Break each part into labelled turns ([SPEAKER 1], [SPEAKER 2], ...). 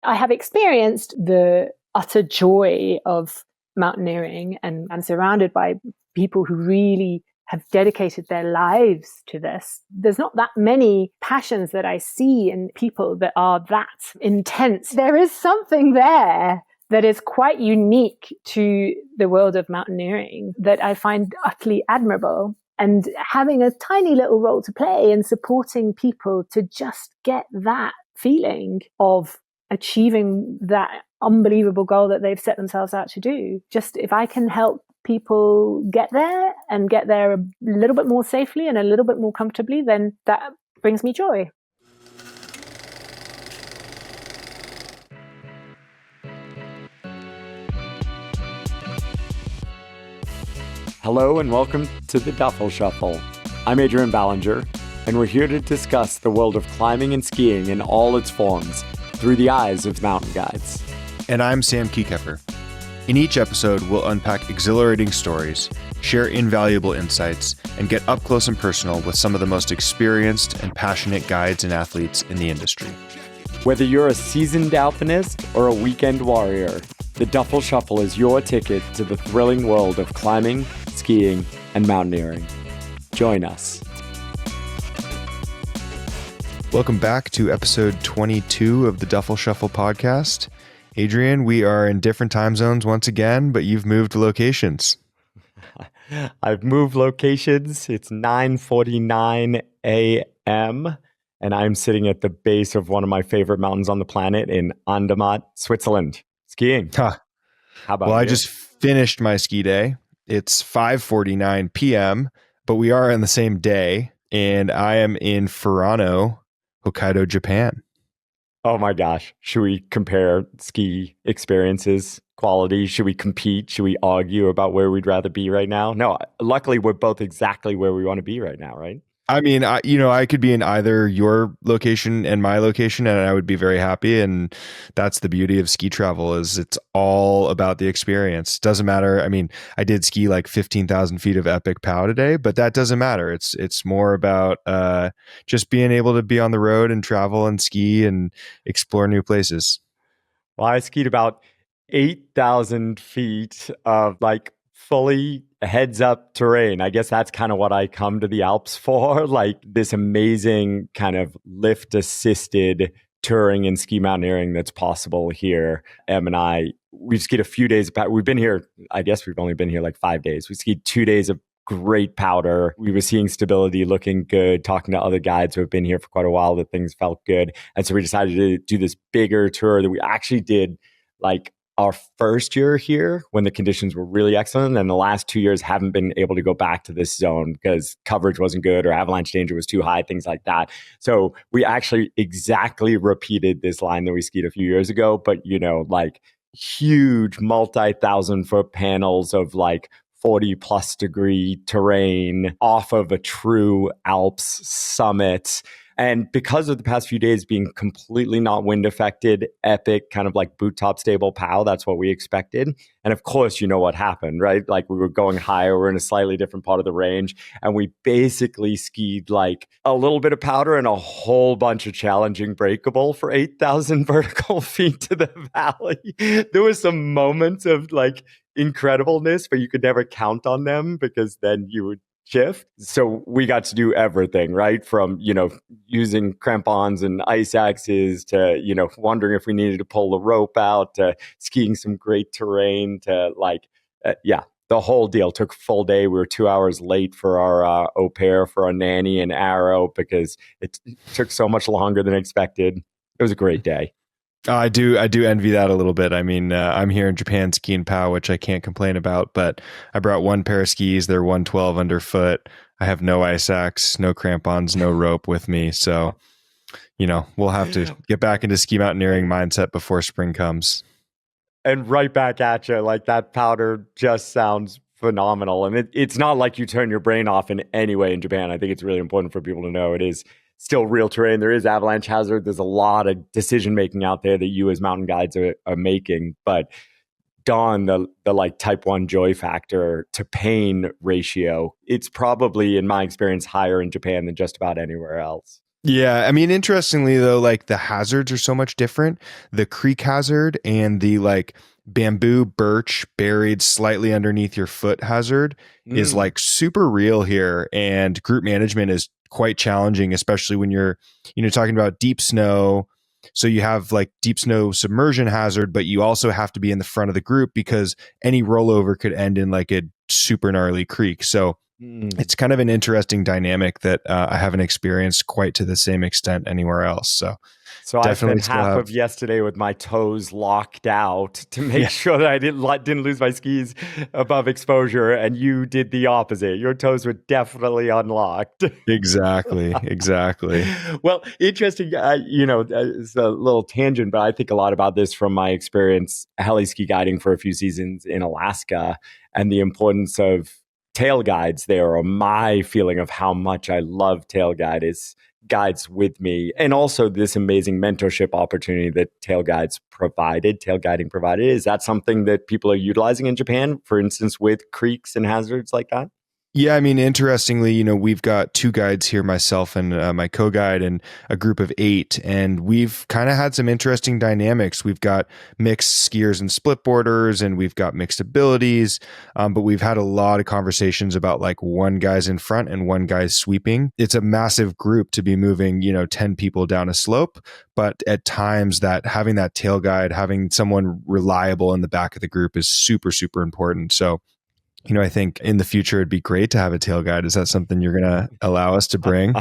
[SPEAKER 1] I have experienced the utter joy of mountaineering and I'm surrounded by people who really have dedicated their lives to this. There's not that many passions that I see in people that are that intense. There is something there that is quite unique to the world of mountaineering that I find utterly admirable. And having a tiny little role to play in supporting people to just get that feeling of achieving that unbelievable goal that they've set themselves out to do. Just if I can help people get there and get there a little bit more safely and a little bit more comfortably, then that brings me joy.
[SPEAKER 2] Hello and welcome to the Duffel Shuffle. I'm Adrian Ballinger, and we're here to discuss the world of climbing and skiing in all its forms through the eyes of mountain guides.
[SPEAKER 3] And I'm Sam Kiekefer. In each episode, we'll unpack exhilarating stories, share invaluable insights, and get up close and personal with some of the most experienced and passionate guides and athletes in the industry.
[SPEAKER 2] Whether you're a seasoned alpinist or a weekend warrior, the Duffel Shuffle is your ticket to the thrilling world of climbing, skiing, and mountaineering. Join us.
[SPEAKER 3] Welcome back to episode 22 of the Duffel Shuffle Podcast. Adrian, we are in different time zones once again, but you've moved locations.
[SPEAKER 2] I've moved locations. It's 9:49 a.m., and I'm sitting at the base of one of my favorite mountains on the planet in Andermatt, Switzerland, skiing.
[SPEAKER 3] Huh.
[SPEAKER 2] How about
[SPEAKER 3] Well,
[SPEAKER 2] you?
[SPEAKER 3] I just finished my ski day. It's 5:49 p.m., but we are on the same day, and I am in Furano, Hokkaido, Japan.
[SPEAKER 2] Oh my gosh. Should we compare ski experiences, quality? Should we compete? Should we argue about where we'd rather be right now? No, luckily we're both exactly where we want to be right now, right?
[SPEAKER 3] I mean, I could be in either your location and my location, and I would be very happy. And that's the beauty of ski travel is it's all about the experience. Doesn't matter. I mean, I did ski like 15,000 feet of epic POW today, but that doesn't matter. It's more about just being able to be on the road and travel and ski and explore new places.
[SPEAKER 2] Well, I skied about 8,000 feet of like fully heads up terrain. I guess that's kind of what I come to the Alps for, like this amazing kind of lift assisted touring and ski mountaineering that's possible here. Em and I, we've skied a few days. We've been here, I guess we've only been here like 5 days. We skied 2 days of great powder. We were seeing stability, looking good, talking to other guides who have been here for quite a while that things felt good. And so we decided to do this bigger tour that we actually did like our first year here when the conditions were really excellent, and the last 2 years haven't been able to go back to this zone because coverage wasn't good or avalanche danger was too high, things like that. So we actually exactly repeated this line that we skied a few years ago, but like huge multi-thousand foot panels of like 40 plus degree terrain off of a true Alps summit. And because of the past few days being completely not wind affected, epic, kind of like boot top stable POW, that's what we expected. And of course, you know what happened, right? Like we were going higher, we're in a slightly different part of the range. And we basically skied like a little bit of powder and a whole bunch of challenging breakable for 8,000 vertical feet to the valley. There were some moments of like incredibleness, but you could never count on them because then you would shift. So we got to do everything, right? From, using crampons and ice axes to, wondering if we needed to pull the rope out to skiing some great terrain to the whole deal. Took a full day. We were 2 hours late for our au pair, for our nanny and Arrow because it took so much longer than expected. It was a great day.
[SPEAKER 3] I do envy that a little bit. I mean, I'm here in Japan skiing POW, which I can't complain about, but I brought one pair of skis. They're 112 underfoot. I have no ice axe, no crampons, no rope with me. So, we'll have to get back into ski mountaineering mindset before spring comes.
[SPEAKER 2] And right back at you, like that powder just sounds phenomenal. And it's not like you turn your brain off in any way in Japan. I think it's really important for people to know it is still real terrain. There is avalanche hazard. There's a lot of decision making out there that you as mountain guides are making. But darn, the like type 1 joy factor to pain ratio, it's probably, in my experience, higher in Japan than just about anywhere else.
[SPEAKER 3] Yeah. I mean, interestingly though, like the hazards are so much different. The creek hazard and the like bamboo birch buried slightly underneath your foot hazard is
[SPEAKER 2] Mm.
[SPEAKER 3] like super real here. And group management is quite challenging, especially when you're, talking about deep snow. So you have like deep snow submersion hazard, but you also have to be in the front of the group because any rollover could end in like a super gnarly creek. So
[SPEAKER 2] Mm.
[SPEAKER 3] it's kind of an interesting dynamic that I haven't experienced quite to the same extent anywhere else. So
[SPEAKER 2] So I spent
[SPEAKER 3] definitely still
[SPEAKER 2] half
[SPEAKER 3] have,
[SPEAKER 2] of yesterday with my toes locked out to make
[SPEAKER 3] yeah,
[SPEAKER 2] sure that I didn't lose my skis above exposure, and you did the opposite. Your toes were definitely unlocked.
[SPEAKER 3] exactly.
[SPEAKER 2] Well, interesting. It's a little tangent, but I think a lot about this from my experience heli ski guiding for a few seasons in Alaska and the importance of tail guides there, or my feeling of how much I love tail guides with me, and also this amazing mentorship opportunity that tail guiding provided. Is that something that people are utilizing in Japan, for instance, with creeks and hazards like that?
[SPEAKER 3] Yeah, I mean, interestingly, we've got two guides here, myself and my co-guide, and a group of 8, and we've kind of had some interesting dynamics. We've got mixed skiers and split boarders, and we've got mixed abilities, but we've had a lot of conversations about like one guy's in front and one guy's sweeping. It's a massive group to be moving, 10 people down a slope, but at times that having that tail guide, having someone reliable in the back of the group is super, super important. So I think in the future, it'd be great to have a tail guide. Is that something you're going to allow us to bring?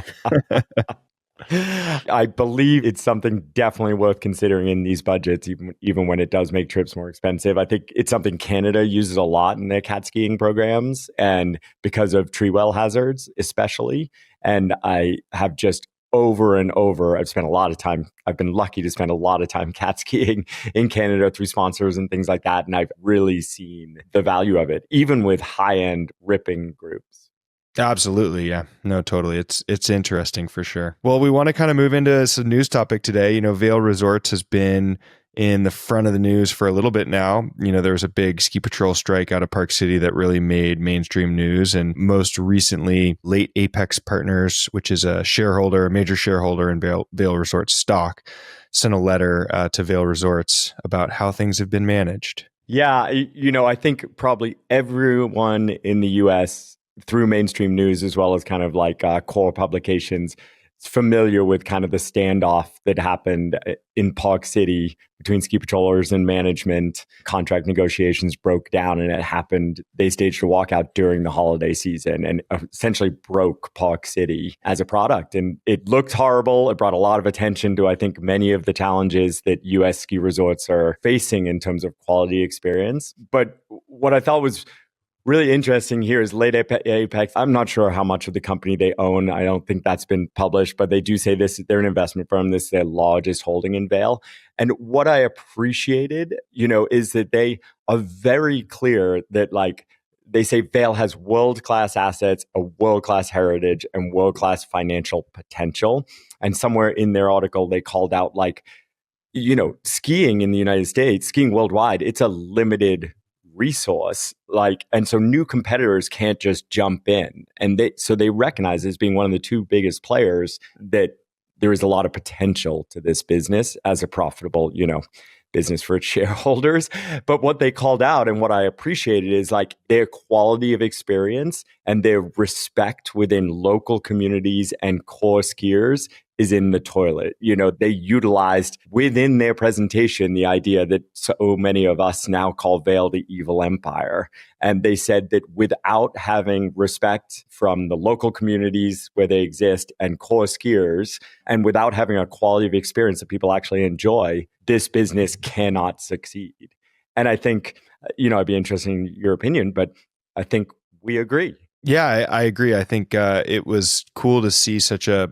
[SPEAKER 2] I believe it's something definitely worth considering in these budgets, even when it does make trips more expensive. I think it's something Canada uses a lot in their cat skiing programs, and because of tree well hazards, especially. And I have just over and over, I've been lucky to spend a lot of time cat skiing in Canada through sponsors and things like that. And I've really seen the value of it, even with high end ripping groups.
[SPEAKER 3] Absolutely. Yeah. No, totally. It's interesting for sure. Well, we want to kind of move into some news topic today. Vail Resorts has been in the front of the news for a little bit now. There was a big ski patrol strike out of Park City that really made mainstream news. And most recently, Late Apex Partners, which is a major shareholder in Vail Resorts stock, sent a letter to Vail Resorts about how things have been managed.
[SPEAKER 2] Yeah. I think probably everyone in the US through mainstream news, as well as kind of like core publications, is familiar with kind of the standoff that happened in Park City between ski patrollers and management. Contract negotiations broke down, and it happened. They staged a walkout during the holiday season and essentially broke Park City as a product. And it looked horrible. It brought a lot of attention to, I think, many of the challenges that US ski resorts are facing in terms of quality experience. But what I thought was really interesting here is Late Apex. I'm not sure how much of the company they own. I don't think that's been published, but they do say this. They're an investment firm. This is their largest holding in Vail. And what I appreciated, is that they are very clear that they say Vail has world-class assets, a world-class heritage, and world-class financial potential. And somewhere in their article, they called out skiing in the United States, skiing worldwide, it's a limited resource, and so new competitors can't just jump in, and they recognize, as being one of the two biggest players, that there is a lot of potential to this business as a profitable business for its shareholders. But what they called out, and what I appreciated, is their quality of experience and their respect within local communities and core skiers is in the toilet. They utilized within their presentation the idea that so many of us now call Vail the evil empire. And they said that without having respect from the local communities where they exist and core skiers, and without having a quality of experience that people actually enjoy, this business cannot succeed. And I think, I'd be interested in your opinion, but I think we agree.
[SPEAKER 3] Yeah, I agree. I think it was cool to see such a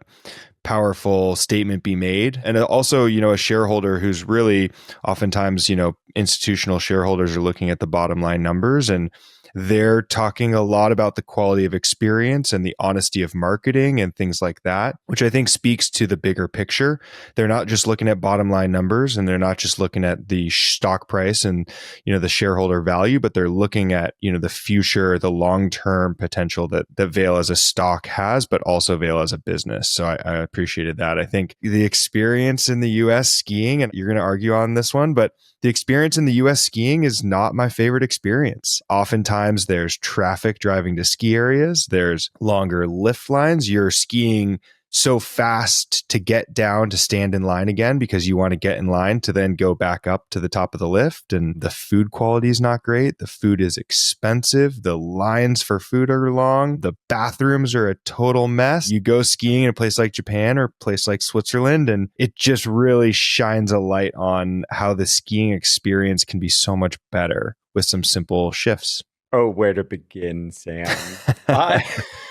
[SPEAKER 3] powerful statement be made. And also, a shareholder who's really oftentimes, institutional shareholders are looking at the bottom line numbers. And they're talking a lot about the quality of experience and the honesty of marketing and things like that, which I think speaks to the bigger picture. They're not just looking at bottom line numbers, and they're not just looking at the stock price and, the shareholder value, but they're looking at, the future, the long-term potential that Vail as a stock has, but also Vail as a business. So I appreciated that. I think the experience in the US skiing, and you're going to argue on this one, but the experience in the US skiing is not my favorite experience. Oftentimes there's traffic driving to ski areas. There's longer lift lines. You're skiing so fast to get down to stand in line again because you want to get in line to then go back up to the top of the lift. And the food quality is not great. The food is expensive. The lines for food are long. The bathrooms are a total mess. You go skiing in a place like Japan or a place like Switzerland, and it just really shines a light on how the skiing experience can be so much better with some simple shifts.
[SPEAKER 2] Oh, where to begin, Sam?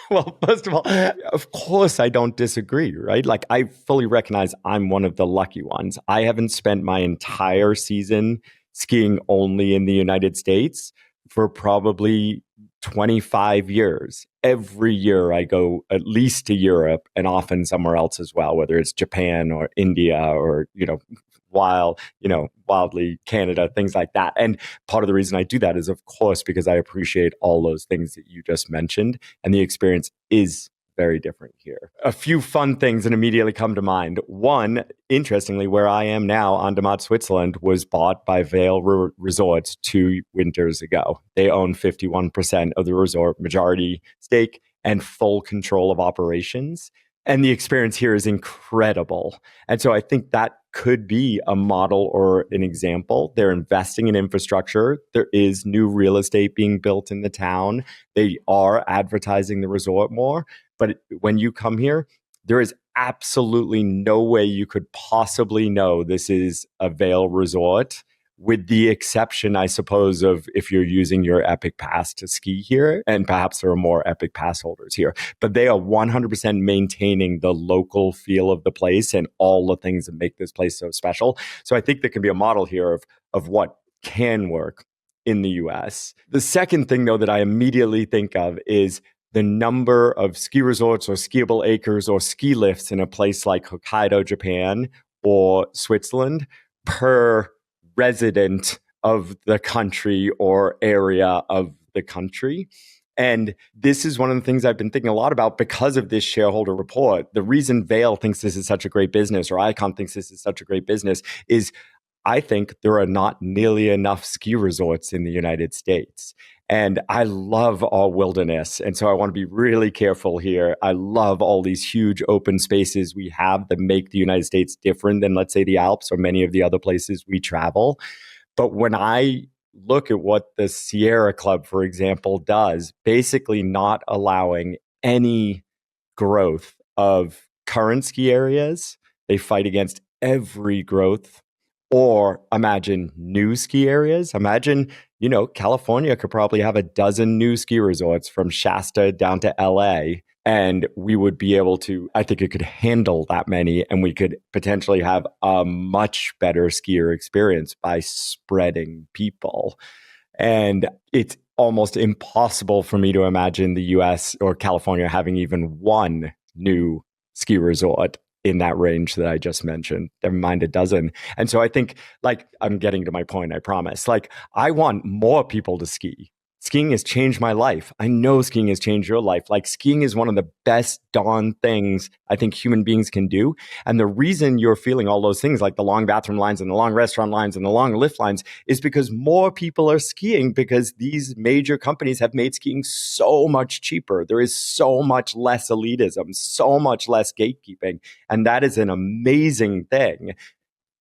[SPEAKER 2] Well, first of all, of course, I don't disagree, right? Like, I fully recognize I'm one of the lucky ones. I haven't spent my entire season skiing only in the United States for probably 25 years. Every year I go at least to Europe and often somewhere else as well, whether it's Japan or India or, wildly Canada, things like that. And part of the reason I do that is, of course, because I appreciate all those things that you just mentioned. And the experience is very different here. A few fun things that immediately come to mind. One, interestingly, where I am now, Andermatt, Switzerland, was bought by Vail Resorts 2 winters ago. They own 51% of the resort, majority stake, and full control of operations. And the experience here is incredible. And so I think that could be a model or an example. They're investing in infrastructure. There is new real estate being built in the town. They are advertising the resort more. But when you come here, there is absolutely no way you could possibly know this is a Vail resort, with the exception, I suppose, of if you're using your Epic Pass to ski here, and perhaps there are more Epic Pass holders here. But they are 100% maintaining the local feel of the place and all the things that make this place so special. So I think there can be a model here of what can work in the US. The second thing, though, that I immediately think of is the number of ski resorts or skiable acres or ski lifts in a place like Hokkaido, Japan, or Switzerland per resident of the country or area of the country. And this is one of the things I've been thinking a lot about because of this shareholder report. The reason Vail thinks this is such a great business, or Icon thinks this is such a great business, is I think there are not nearly enough ski resorts in the United States. And I love our wilderness. And so I want to be really careful here. I love all these huge open spaces we have that make the United States different than, let's say, the Alps or many of the other places we travel. But when I look at what the Sierra Club, for example, does, basically not allowing any growth of current ski areas, they fight against every growth. Or imagine new ski areas. Imagine, California could probably have a dozen new ski resorts from Shasta down to LA. And we would be able to, I think it could handle that many. And we could potentially have a much better skier experience by spreading people. And it's almost impossible for me to imagine the US or California having even one new ski resort in that range that I just mentioned, never mind a dozen. And so I think, I'm getting to my point, I promise. I want more people to ski. Skiing has changed my life. I know skiing has changed your life. Skiing is one of the best darn things I think human beings can do. And the reason you're feeling all those things, like the long bathroom lines and the long restaurant lines and the long lift lines, is because more people are skiing, because these major companies have made skiing so much cheaper. There is so much less elitism, so much less gatekeeping. And that is an amazing thing,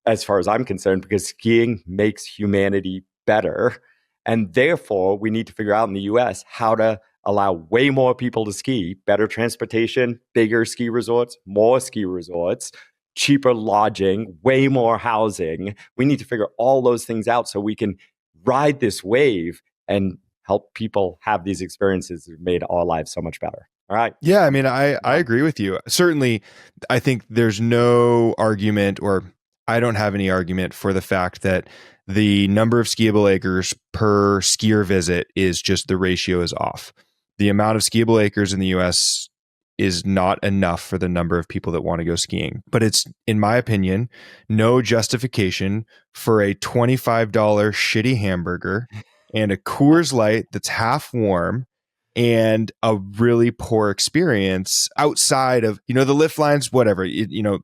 [SPEAKER 2] as far as I'm concerned, because skiing makes humanity better. And therefore, we need to figure out in the US how to allow way more people to ski, better transportation, bigger ski resorts, more ski resorts, cheaper lodging, way more housing. We need to figure all those things out so we can ride this wave and help people have these experiences that have made our lives so much better. All right.
[SPEAKER 3] Yeah, I mean, I agree with you. Certainly, I think there's no argument, or I don't have any argument for the fact that the number of skiable acres per skier visit is just, the ratio is off. The amount of skiable acres in the US is not enough for the number of people that want to go skiing. But it's, in my opinion, no justification for a $25 shitty hamburger and a Coors Light that's half warm and a really poor experience outside of, the lift lines, whatever,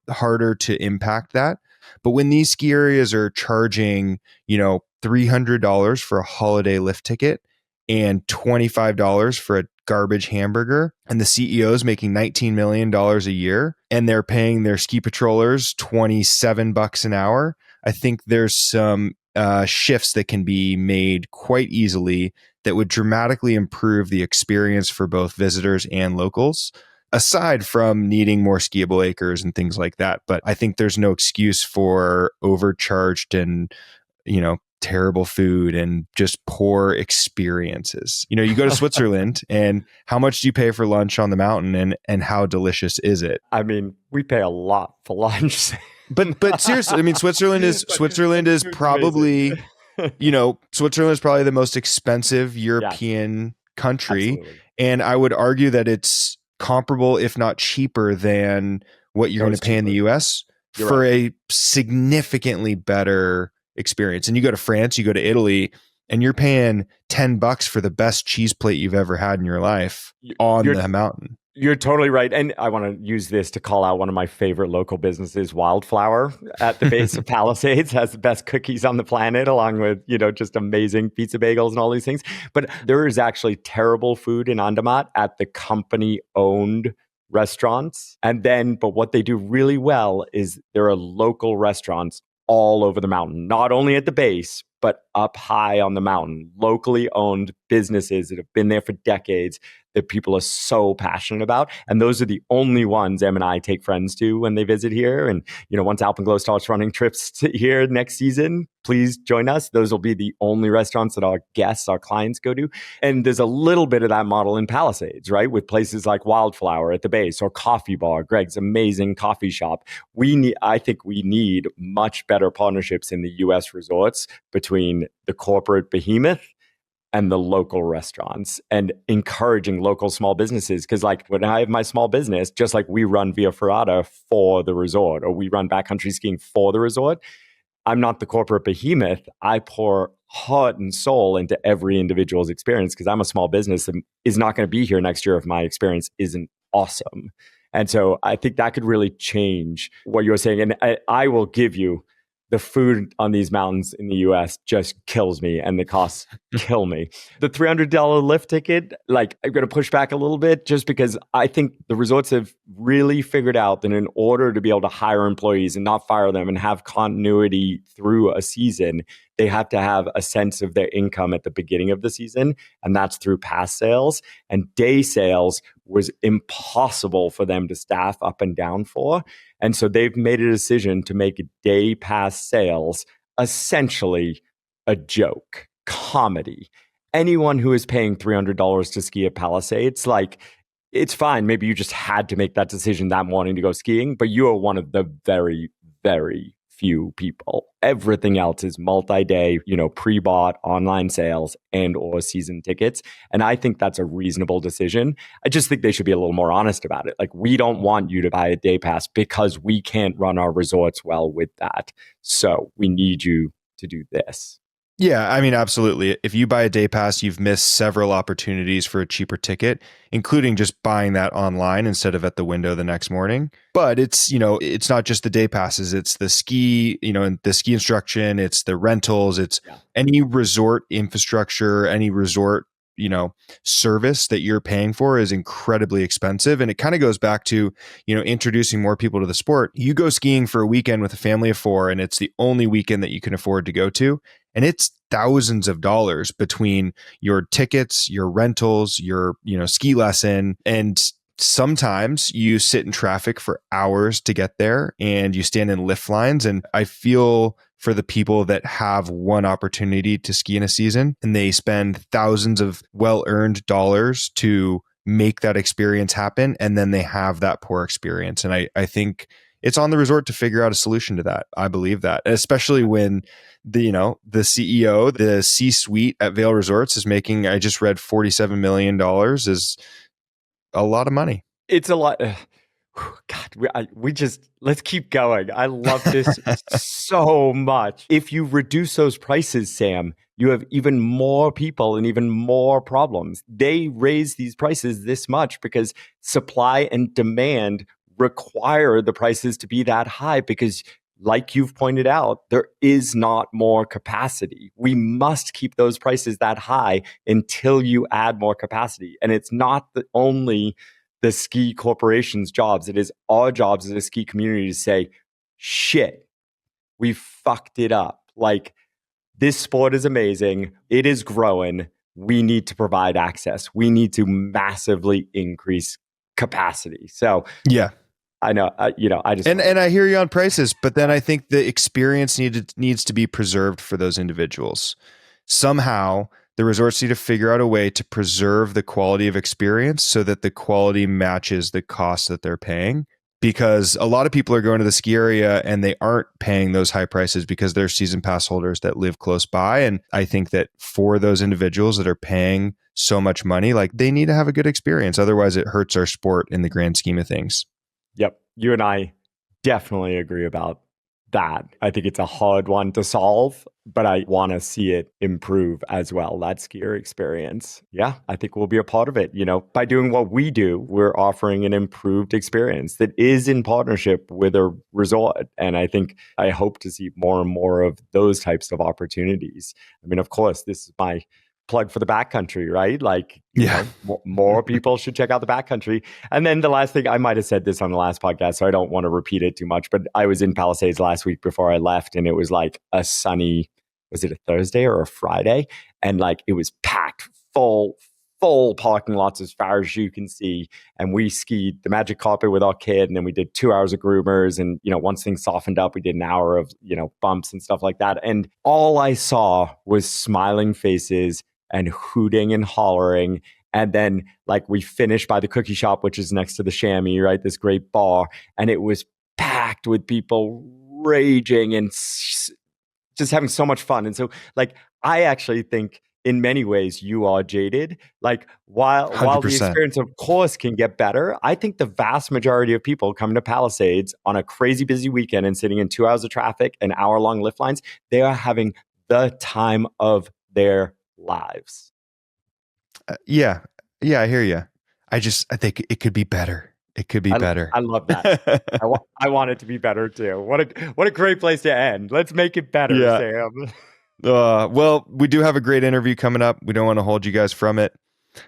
[SPEAKER 3] harder to impact that. But when these ski areas are charging, $300 for a holiday lift ticket and $25 for a garbage hamburger, and the CEO's making $19 million a year, and they're paying their ski patrollers $27 an hour, I think there's some shifts that can be made quite easily that would dramatically improve the experience for both visitors and locals, aside from needing more skiable acres and things like that. But I think there's no excuse for overcharged and, terrible food and just poor experiences. You go to Switzerland and how much do you pay for lunch on the mountain, and how delicious is it?
[SPEAKER 2] I mean, we pay a lot for lunch.
[SPEAKER 3] But seriously, I mean, Switzerland is probably, Switzerland is probably the most expensive European country.
[SPEAKER 2] Absolutely.
[SPEAKER 3] And I would argue that it's comparable, if not cheaper, than what you're going to pay in the US for a significantly better experience. And you go to France, you go to Italy, and you're paying $10 for the best cheese plate you've ever had in your life on the mountain.
[SPEAKER 2] You're totally right. And I want to use this to call out one of my favorite local businesses, Wildflower, at the base of Palisades, has the best cookies on the planet, along with, just amazing pizza bagels and all these things. But there is actually terrible food in Andermatt at the company-owned restaurants. But what they do really well is there are local restaurants all over the mountain, not only at the base, but up high on the mountain, locally owned businesses that have been there for decades that people are so passionate about. And those are the only ones Em and I take friends to when they visit here. And, once Alpenglow starts running trips to here next season, please join us. Those will be the only restaurants that our guests, our clients go to. And there's a little bit of that model in Palisades, right? With places like Wildflower at the base or Coffee Bar, Greg's amazing coffee shop. I think we need much better partnerships in the US resorts between the corporate behemoth and the local restaurants, and encouraging local small businesses. Because when I have my small business, just like we run Via Ferrata for the resort, or we run backcountry skiing for the resort, I'm not the corporate behemoth. I pour heart and soul into every individual's experience because I'm a small business that is not going to be here next year if my experience isn't awesome. And so I think that could really change what you're saying. And I will give you, the food on these mountains in the US just kills me, and the costs kill me. The $300 lift ticket, I'm going to push back a little bit just because I think the resorts have really figured out that in order to be able to hire employees and not fire them and have continuity through a season, they have to have a sense of their income at the beginning of the season. And that's through pass sales. And day sales was impossible for them to staff up and down for. And so they've made a decision to make day pass sales essentially a joke, comedy. Anyone who is paying $300 to ski at Palisades, it's fine. Maybe you just had to make that decision that morning to go skiing, but you are one of the very, very few people. Everything else is multi-day, pre-bought online sales and or season tickets. And I think that's a reasonable decision. I just think they should be a little more honest about it. We don't want you to buy a day pass because we can't run our resorts well with that. So we need you to do this.
[SPEAKER 3] Yeah, I mean, absolutely. If you buy a day pass, you've missed several opportunities for a cheaper ticket, including just buying that online instead of at the window the next morning. But it's, it's not just the day passes, it's the ski, the ski instruction, it's the rentals, it's any resort infrastructure, any resort, service that you're paying for is incredibly expensive. And it kind of goes back to, introducing more people to the sport. You go skiing for a weekend with a family of 4, and it's the only weekend that you can afford to go to. And it's thousands of dollars between your tickets, your rentals, your, ski lesson. And sometimes you sit in traffic for hours to get there and you stand in lift lines. And I feel for the people that have one opportunity to ski in a season and they spend thousands of well-earned dollars to make that experience happen. And then they have that poor experience. And I think it's on the resort to figure out a solution to that. I believe that, especially when the CEO, the C-suite at Vail Resorts is making, I just read $47 million is a lot of money.
[SPEAKER 2] It's a lot. God, we just, let's keep going. I love this so much. If you reduce those prices, Sam, you have even more people and even more problems. They raise these prices this much because supply and demand require the prices to be that high because, like you've pointed out, there is not more capacity. We must keep those prices that high until you add more capacity. And it's not only the ski corporation's jobs. It is our jobs as a ski community to say, shit, we fucked it up. Like, this sport is amazing. It is growing. We need to provide access. We need to massively increase capacity. So
[SPEAKER 3] yeah,
[SPEAKER 2] I know, I just...
[SPEAKER 3] And I hear you on prices, but then I think the experience needs to be preserved for those individuals. Somehow, the resorts need to figure out a way to preserve the quality of experience so that the quality matches the cost that they're paying. Because a lot of people are going to the ski area and they aren't paying those high prices because they're season pass holders that live close by. And I think that for those individuals that are paying so much money, like, they need to have a good experience. Otherwise, it hurts our sport in the grand scheme of things.
[SPEAKER 2] Yep. You and I definitely agree about that. I think it's a hard one to solve, but I want to see it improve as well, that skier experience. Yeah, I think we'll be a part of it. By doing what we do, we're offering an improved experience that is in partnership with a resort. And I hope to see more and more of those types of opportunities. I mean, of course, this is my plug for the backcountry, right? Like, more people should check out the backcountry. And then the last thing, I might have said this on the last podcast, so I don't want to repeat it too much, but I was in Palisades last week before I left, and it was like a sunny, was it a Thursday or a Friday? And like, it was packed, full parking lots as far as you can see. And we skied the Magic Carpet with our kid, and then we did 2 hours of groomers. And, once things softened up, we did an hour of, bumps and stuff like that. And all I saw was smiling faces and hooting and hollering. And then, like, we finished by the cookie shop, which is next to the Chamois, right? This great bar. And it was packed with people raging and just having so much fun. And so, like, I actually think in many ways you are jaded. Like, while the experience, of course, can get better, I think the vast majority of people coming to Palisades on a crazy busy weekend and sitting in 2 hours of traffic and hour-long lift lines, they are having the time of their lives.
[SPEAKER 3] Yeah, I hear you. I think it could be better. It could be better.
[SPEAKER 2] I love that. I want it to be better too. What a great place to end. Let's make it better, Sam.
[SPEAKER 3] Well, we do have a great interview coming up. We don't want to hold you guys from it.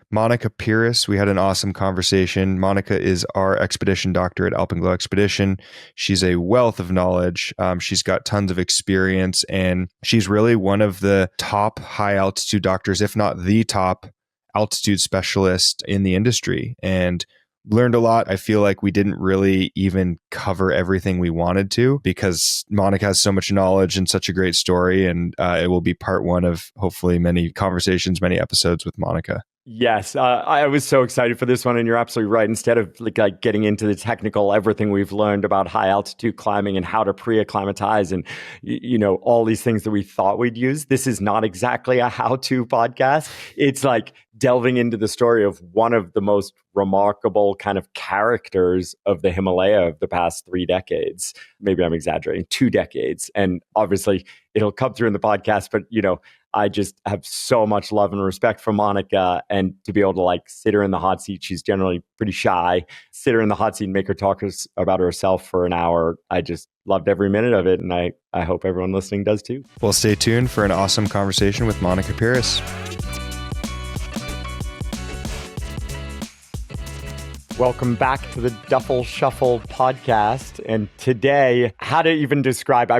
[SPEAKER 3] Monica Piris, we had an awesome conversation. Monica is our expedition doctor at Alpenglow Expedition. She's a wealth of knowledge. She's got tons of experience, and she's really one of the top high altitude doctors, if not the top altitude specialist in the industry, and learned a lot. I feel like we didn't really even cover everything we wanted to because Monica has so much knowledge and such a great story, and it will be part one of hopefully many conversations, many episodes with Monica.
[SPEAKER 2] Yes, I was so excited for this one, and you're absolutely right. Instead of like getting into the technical, everything we've learned about high altitude climbing and how to pre-acclimatize and all these things that we thought we'd use, this is not exactly a how-to podcast. It's like delving into the story of one of the most remarkable kind of characters of the Himalaya of the past 3 decades. Maybe I'm exaggerating, 2 decades. And obviously it'll come through in the podcast, but I just have so much love and respect for Monica, and to be able to like sit her in the hot seat. She's generally pretty shy. Sit her in the hot seat and make her talk about herself for an hour. I just loved every minute of it. And I hope everyone listening does too.
[SPEAKER 3] Well, stay tuned for an awesome conversation with Monica Piris.
[SPEAKER 2] Welcome back to the Duffel Shuffle Podcast. And today, how to even describe,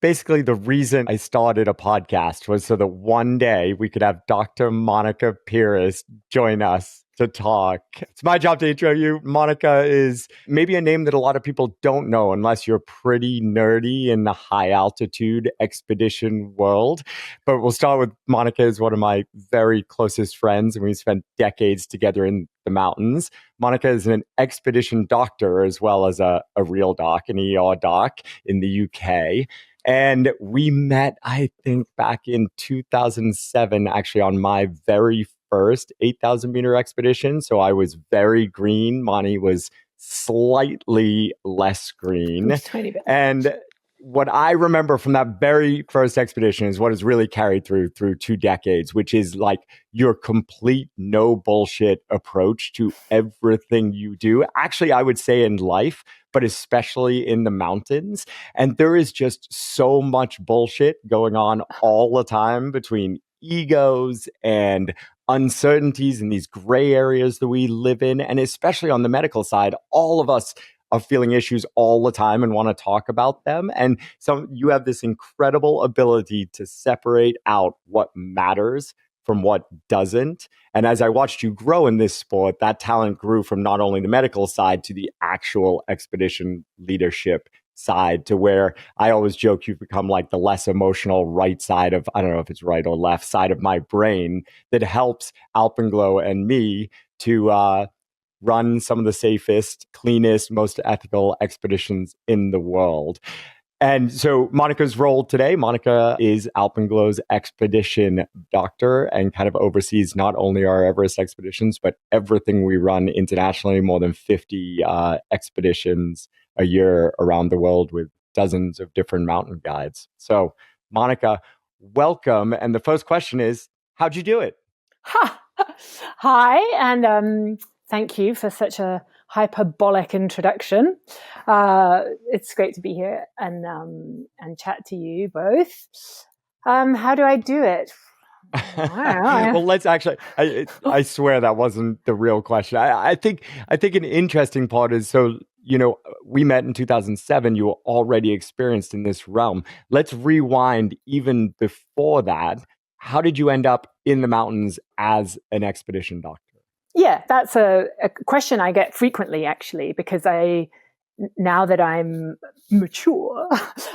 [SPEAKER 2] basically, the reason I started a podcast was so that one day we could have Dr. Monica Piris join us to talk. It's my job to intro you. Monica is maybe a name that a lot of people don't know unless you're pretty nerdy in the high altitude expedition world. But we'll start with Monica is one of my very closest friends, and we spent decades together in the mountains. Monica is an expedition doctor as well as a real doc, an ER doc in the UK. And we met, I think, back in 2007, actually on my very first 8,000 meter expedition. So I was very green. Moni was slightly less green.
[SPEAKER 1] Just a tiny bit.
[SPEAKER 2] And what I remember from that very first expedition is what has really carried through 2 decades, which is like your complete no bullshit approach to everything you do. Actually, I would say in life, but especially in the mountains. And there is just so much bullshit going on all the time between egos and uncertainties in these gray areas that we live in. And especially on the medical side, all of us are feeling issues all the time and want to talk about them. And so you have this incredible ability to separate out what matters from what doesn't. And as I watched you grow in this sport, that talent grew from not only the medical side to the actual expedition leadership side, to where I always joke you've become like the less emotional right side of, I don't know if it's right or left side of my brain that helps Alpenglow and me to run some of the safest, cleanest, most ethical expeditions in the world. And so Monica's role today, Monica is Alpenglow's expedition doctor and kind of oversees not only our Everest expeditions, but everything we run internationally, more than 50 expeditions a year around the world with dozens of different mountain guides. So Monica, welcome. And the first question is, how'd you do it?
[SPEAKER 1] Hi, and thank you for such a hyperbolic introduction. It's great to be here and chat to you both. How do I do it?
[SPEAKER 2] Well, let's actually, I swear that wasn't the real question. I think an interesting part is, so, you know, we met in 2007. You were already experienced in this realm. Let's rewind even before that. How did you end up in the mountains as an expedition doctor?
[SPEAKER 1] Yeah, that's a question I get frequently, actually, because now that I'm mature,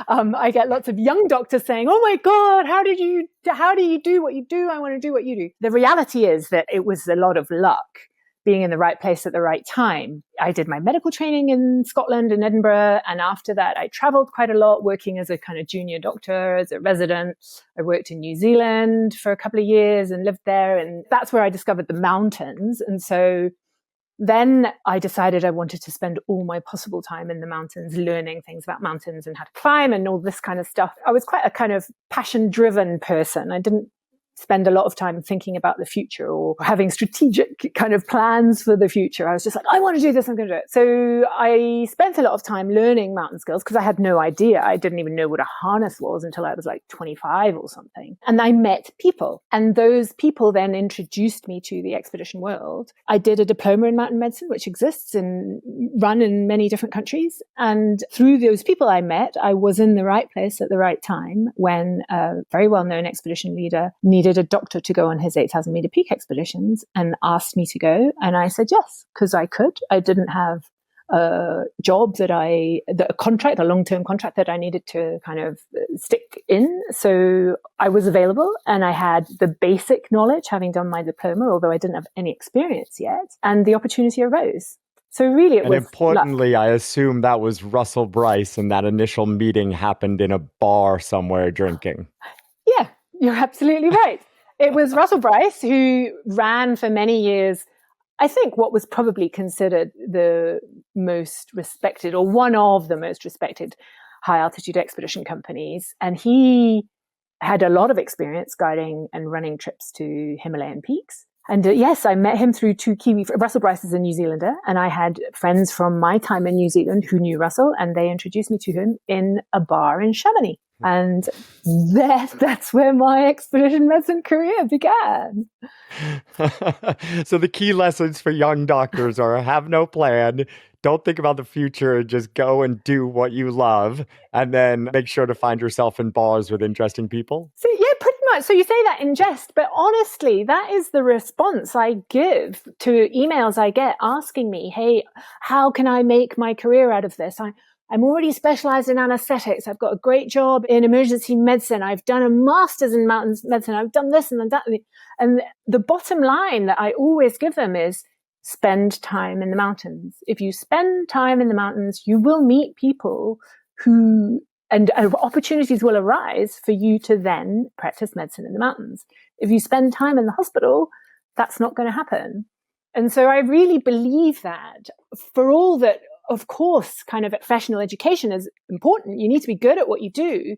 [SPEAKER 1] I get lots of young doctors saying, "Oh my God, how do you do what you do? I want to do what you do." The reality is that it was a lot of luck, being in the right place at the right time. I did my medical training in Scotland and Edinburgh. And after that, I traveled quite a lot, working as a kind of junior doctor, as a resident. I worked in New Zealand for a couple of years and lived there. And that's where I discovered the mountains. And so then I decided I wanted to spend all my possible time in the mountains, learning things about mountains and how to climb and all this kind of stuff. I was quite a kind of passion-driven person. I didn't spend a lot of time thinking about the future or having strategic kind of plans for the future. I was just like, I want to do this, I'm going to do it. So I spent a lot of time learning mountain skills because I had no idea. I didn't even know what a harness was until I was like 25 or something. And I met people. And those people then introduced me to the expedition world. I did a diploma in mountain medicine, which exists and run in many different countries. And through those people I met, I was in the right place at the right time when a very well-known expedition leader needed a doctor to go on his 8,000 meter peak expeditions and asked me to go. And I said yes, because I could. I didn't have a job a long-term contract that I needed to kind of stick in. So I was available and I had the basic knowledge, having done my diploma, although I didn't have any experience yet. And the opportunity arose. So really it was
[SPEAKER 2] importantly,
[SPEAKER 1] luck.
[SPEAKER 2] I assume that was Russell Brice, and that initial meeting happened in a bar somewhere drinking.
[SPEAKER 1] Yeah, you're absolutely right. It was Russell Brice, who ran for many years, I think, what was probably considered the most respected, or one of the most respected, high altitude expedition companies. And he had a lot of experience guiding and running trips to Himalayan peaks. And yes, I met him through two Kiwi. Russell Brice is a New Zealander, and I had friends from my time in New Zealand who knew Russell, and they introduced me to him in a bar in Chamonix. And that's where my expedition medicine career began.
[SPEAKER 2] So the key lessons for young doctors are: have no plan, don't think about the future, just go and do what you love, and then make sure to find yourself in bars with interesting people.
[SPEAKER 1] So yeah, pretty much. So you say that in jest, but honestly, that is the response I give to emails I get asking me, hey, how can I make my career out of this? I'm already specialized in anesthetics. I've got a great job in emergency medicine. I've done a master's in mountain medicine. I've done this and that. And the bottom line that I always give them is, spend time in the mountains. If you spend time in the mountains, you will meet people and opportunities will arise for you to then practice medicine in the mountains. If you spend time in the hospital, that's not going to happen. And so I really believe that, for all that, of course, kind of professional education is important. You need to be good at what you do.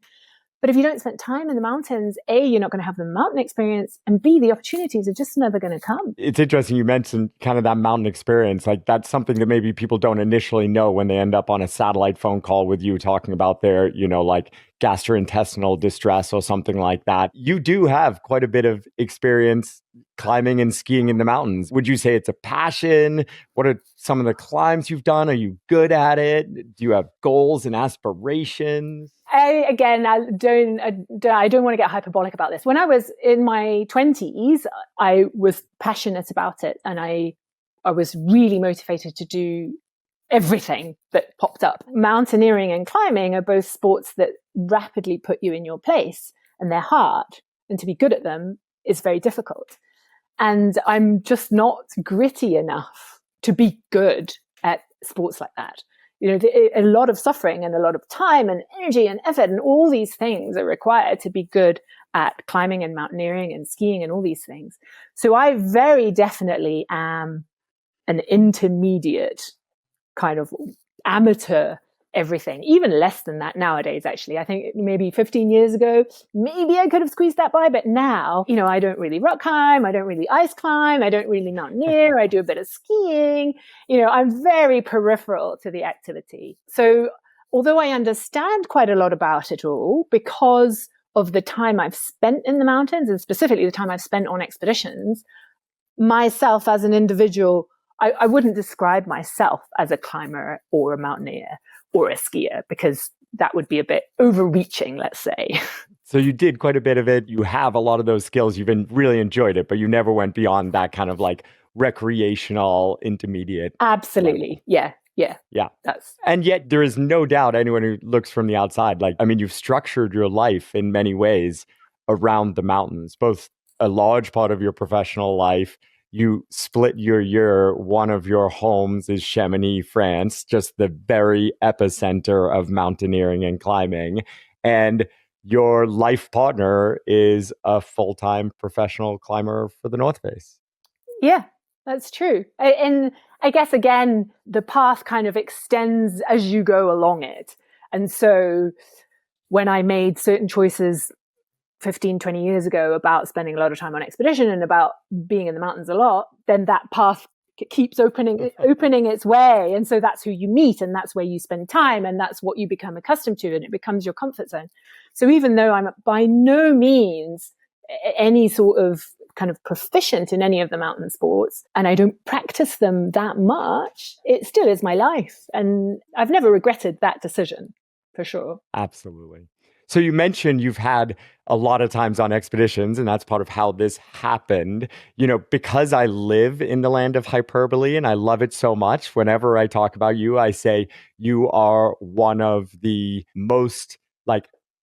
[SPEAKER 1] But if you don't spend time in the mountains, A, you're not going to have the mountain experience, and B, the opportunities are just never going to come.
[SPEAKER 2] It's interesting you mentioned kind of that mountain experience. Like, that's something that maybe people don't initially know when they end up on a satellite phone call with you talking about their, like gastrointestinal distress or something like that. You do have quite a bit of experience climbing and skiing in the mountains. Would you say it's a passion? What are some of the climbs you've done? Are you good at it? Do you have goals and aspirations?
[SPEAKER 1] I don't want to get hyperbolic about this. When I was in my 20s, I was passionate about it, and I was really motivated to do everything that popped up. Mountaineering and climbing are both sports that rapidly put you in your place, and they're hard, and to be good at them is very difficult. And I'm just not gritty enough to be good at sports like that. A lot of suffering and a lot of time and energy and effort and all these things are required to be good at climbing and mountaineering and skiing and all these things. So I very definitely am an intermediate kind of amateur everything, even less than that nowadays, actually. I think maybe 15 years ago, maybe I could have squeezed that by, but now, I don't really rock climb, I don't really ice climb, I don't really mountaineer, I do a bit of skiing, I'm very peripheral to the activity. So although I understand quite a lot about it all, because of the time I've spent in the mountains, and specifically the time I've spent on expeditions, myself as an individual, I wouldn't describe myself as a climber or a mountaineer or a skier, because that would be a bit overreaching, let's say.
[SPEAKER 2] So you did quite a bit of it. You have a lot of those skills. You've really enjoyed it, but you never went beyond that kind of like recreational intermediate.
[SPEAKER 1] Absolutely.
[SPEAKER 2] Level.
[SPEAKER 1] Yeah.
[SPEAKER 2] And yet there is no doubt, anyone who looks from the outside, you've structured your life in many ways around the mountains, both a large part of your professional life. You split your year. One of your homes is Chamonix, France, just the very epicenter of mountaineering and climbing. And your life partner is a full-time professional climber for the North Face.
[SPEAKER 1] Yeah, that's true. And I guess, again, the path kind of extends as you go along it. And so when I made certain choices 15, 20 years ago about spending a lot of time on expedition and about being in the mountains a lot, then that path keeps opening its way. And so that's who you meet, and that's where you spend time, and that's what you become accustomed to, and it becomes your comfort zone. So even though I'm by no means any sort of kind of proficient in any of the mountain sports, and I don't practice them that much, it still is my life. And I've never regretted that decision, for sure.
[SPEAKER 2] Absolutely. So you mentioned you've had a lot of times on expeditions, and that's part of how this happened. Because I live in the land of hyperbole and I love it so much, whenever I talk about you, I say you are one of the most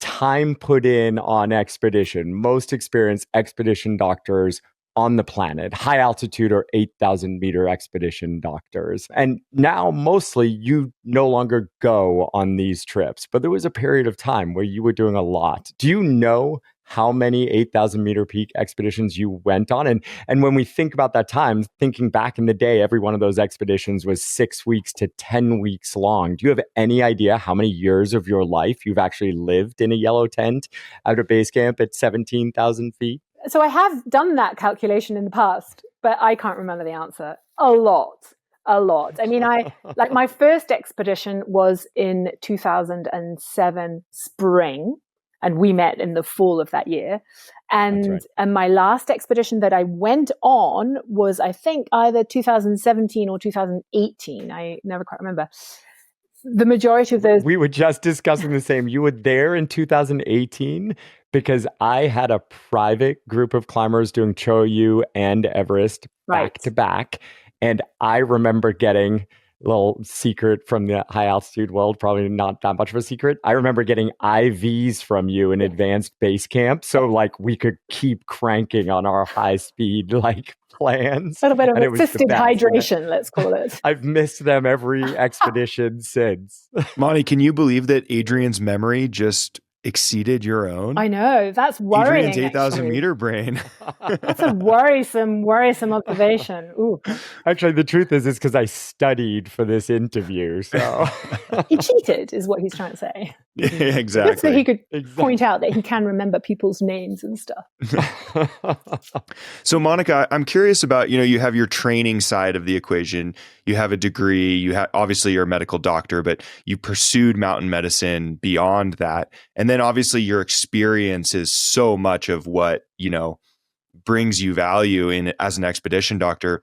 [SPEAKER 2] time put in on expedition, most experienced expedition doctors on the planet, high altitude or 8,000 meter expedition doctors. And now mostly you no longer go on these trips, but there was a period of time where you were doing a lot. Do you know how many 8,000 meter peak expeditions you went on? And when we think about that time, thinking back in the day, every one of those expeditions was 6 weeks to 10 weeks long. Do you have any idea how many years of your life you've actually lived in a yellow tent out of base camp at 17,000 feet?
[SPEAKER 1] So I have done that calculation in the past, but I can't remember the answer. A lot. I mean, my first expedition was in 2007 spring, and we met in the fall of that year. And my last expedition that I went on was, I think, either 2017 or 2018. I never quite remember. The majority of those...
[SPEAKER 2] We were just discussing the same. You were there in 2018 because I had a private group of climbers doing Cho Oyu and Everest back to back. And I remember getting little secret from the high altitude world, probably not that much of a secret. I remember getting IVs from you in advanced base camp. So like we could keep cranking on our high speed like plans.
[SPEAKER 1] A little bit of
[SPEAKER 2] and it was the
[SPEAKER 1] assisted
[SPEAKER 2] best.
[SPEAKER 1] hydration, let's call it.
[SPEAKER 2] I've missed them every expedition since.
[SPEAKER 3] Monty, can you believe that Adrian's memory just exceeded your own?
[SPEAKER 1] I know, that's worrying.
[SPEAKER 3] Adrian's 8,000 meter brain.
[SPEAKER 1] That's a worrisome observation. Ooh.
[SPEAKER 2] Actually, the truth is, it's because I studied for this interview. So
[SPEAKER 1] He cheated, is what he's trying to say.
[SPEAKER 3] Yeah,
[SPEAKER 1] Just
[SPEAKER 3] exactly.
[SPEAKER 1] so he could point out that he can remember people's names and stuff.
[SPEAKER 3] So Monica, I'm curious about, you have your training side of the equation. You have a degree, obviously you're a medical doctor, but you pursued mountain medicine beyond that. And then obviously your experience is so much of what, brings you value in as an expedition doctor.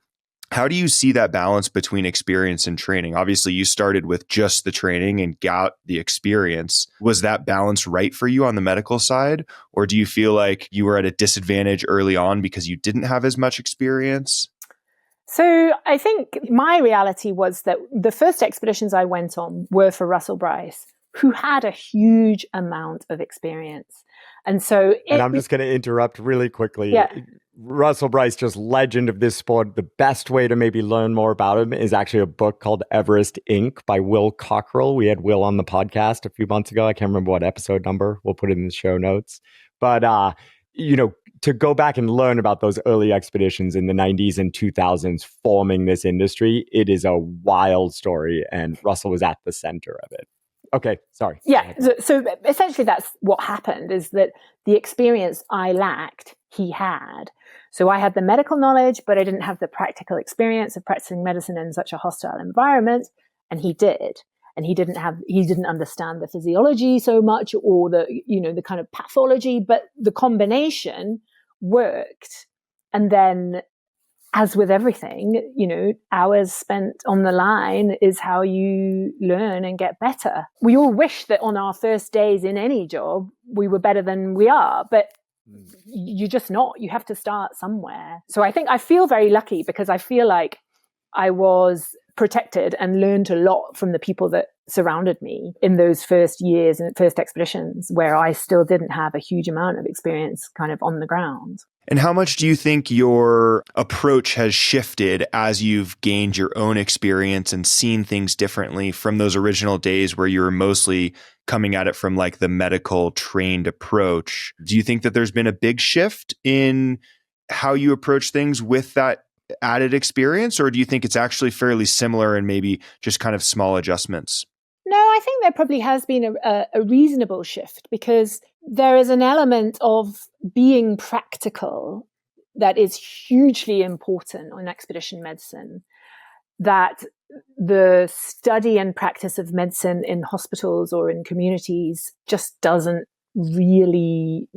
[SPEAKER 3] How do you see that balance between experience and training? Obviously, you started with just the training and got the experience. Was that balance right for you on the medical side? Or do you feel like you were at a disadvantage early on because you didn't have as much experience?
[SPEAKER 1] So I think my reality was that the first expeditions I went on were for Russell Brice, who had a huge amount of experience. And so
[SPEAKER 2] and I'm just going to interrupt really quickly.
[SPEAKER 1] Yeah.
[SPEAKER 2] Russell Brice, just legend of this sport. The best way to maybe learn more about him is actually a book called Everest Inc. by Will Cockrell. We had Will on the podcast a few months ago. I can't remember what episode number. We'll put it in the show notes. But, to go back and learn about those early expeditions in the 90s and 2000s forming this industry, it is a wild story. And Russell was at the center of it. Okay, sorry.
[SPEAKER 1] Yeah, so essentially that's what happened, is that the experience I lacked, he had. So I had the medical knowledge, but I didn't have the practical experience of practicing medicine in such a hostile environment, and he did. And he didn't understand the physiology so much, or the kind of pathology, but the combination worked. And then, as with everything, hours spent on the line is how you learn and get better. We all wish that on our first days in any job, we were better than we are, but you're just not. You have to start somewhere. So I think I feel very lucky because I feel like I was protected and learned a lot from the people that surrounded me in those first years and first expeditions where I still didn't have a huge amount of experience kind of on the ground.
[SPEAKER 3] And how much do you think your approach has shifted as you've gained your own experience and seen things differently from those original days where you were mostly coming at it from like the medical trained approach? Do you think that there's been a big shift in how you approach things with that added experience, or do you think it's actually fairly similar and maybe just kind of small adjustments?
[SPEAKER 1] No, I think there probably has been a reasonable shift, because there is an element of being practical that is hugely important in expedition medicine, that the study and practice of medicine in hospitals or in communities just doesn't really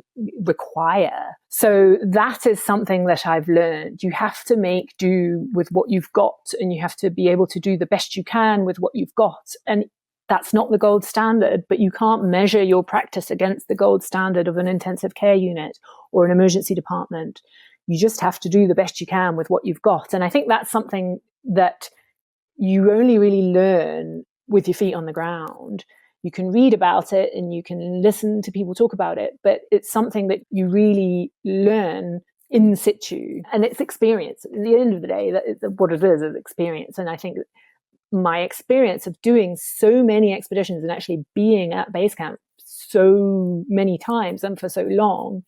[SPEAKER 1] require. So that is something that I've learned. You have to make do with what you've got, and you have to be able to do the best you can with what you've got. And that's not the gold standard, but you can't measure your practice against the gold standard of an intensive care unit or an emergency department. You just have to do the best you can with what you've got. And I think that's something that you only really learn with your feet on the ground. You can read about it and you can listen to people talk about it, but it's something that you really learn in situ, and it's experience. At the end of the day, what it is experience. And I think my experience of doing so many expeditions and actually being at base camp so many times and for so long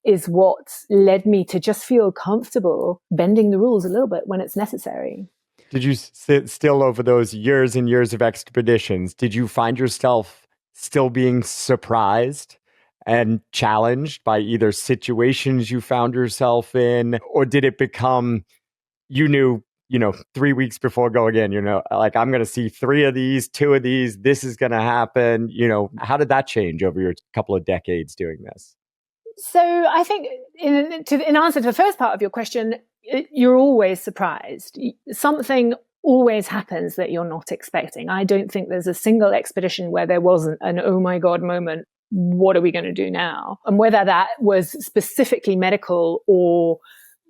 [SPEAKER 1] is what led me to just feel comfortable bending the rules a little bit when it's necessary.
[SPEAKER 2] Did you still, over those years and years of expeditions, did you find yourself still being surprised and challenged by either situations you found yourself in, or did it become, you knew, 3 weeks before going in, like, I'm going to see 3 of these, 2 of these, this is going to happen. How did that change over your couple of decades doing this?
[SPEAKER 1] So I think in answer to the first part of your question, you're always surprised. Something always happens that you're not expecting. I don't think there's a single expedition where there wasn't an oh my God moment. What are we going to do now? And whether that was specifically medical or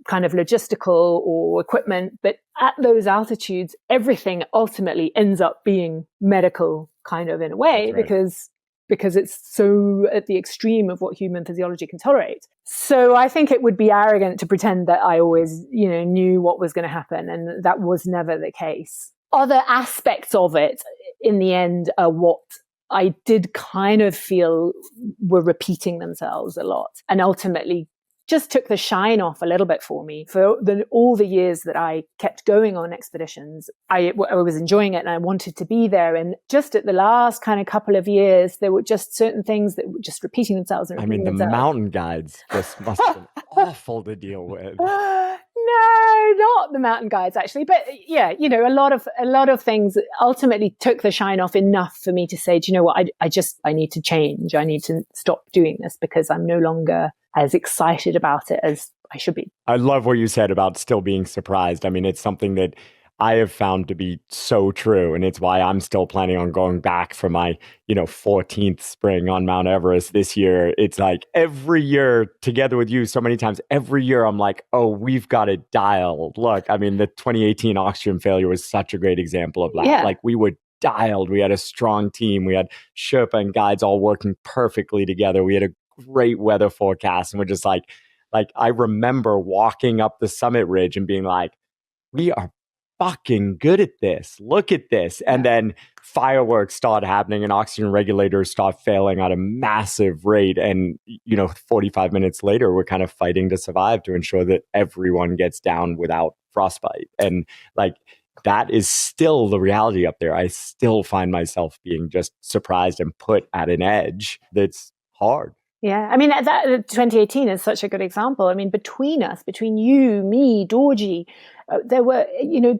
[SPEAKER 1] kind of logistical or equipment. But at those altitudes, everything ultimately ends up being medical kind of in a way,
[SPEAKER 2] That's right.
[SPEAKER 1] because it's so at the extreme of what human physiology can tolerate. So I think it would be arrogant to pretend that I always, knew what was going to happen. And that was never the case. Other aspects of it in the end are what I did kind of feel were repeating themselves a lot, and ultimately just took the shine off a little bit for me. For all the years that I kept going on expeditions, I was enjoying it and I wanted to be there. And just at the last kind of couple of years, there were just certain things that were just repeating themselves. And repeating
[SPEAKER 2] the
[SPEAKER 1] themselves.
[SPEAKER 2] Mountain guides just must have been awful to deal with.
[SPEAKER 1] No, not the mountain guides actually, but yeah, a lot of things ultimately took the shine off enough for me to say, do you know what, I need to change. I need to stop doing this because I'm no longer as excited about it as I should be.
[SPEAKER 2] I love what you said about still being surprised. I mean, it's something that I have found to be so true. And it's why I'm still planning on going back for my, 14th spring on Mount Everest this year. It's like every year together with you so many times, every year I'm like, oh, we've got it dialed. Look, I mean, the 2018 oxygen failure was such a great example of that.
[SPEAKER 1] Yeah.
[SPEAKER 2] Like we were dialed. We had a strong team. We had Sherpa and guides all working perfectly together. We had a great weather forecast. And we're just like I remember walking up the summit ridge and being like, we are fucking good at this. Look at this. And then fireworks start happening and oxygen regulators start failing at a massive rate. And, 45 minutes later, we're kind of fighting to survive to ensure that everyone gets down without frostbite. And that is still the reality up there. I still find myself being just surprised and put at an edge that's hard.
[SPEAKER 1] Yeah, I mean, that 2018 is such a good example. I mean, between you, me, Dorji, there were,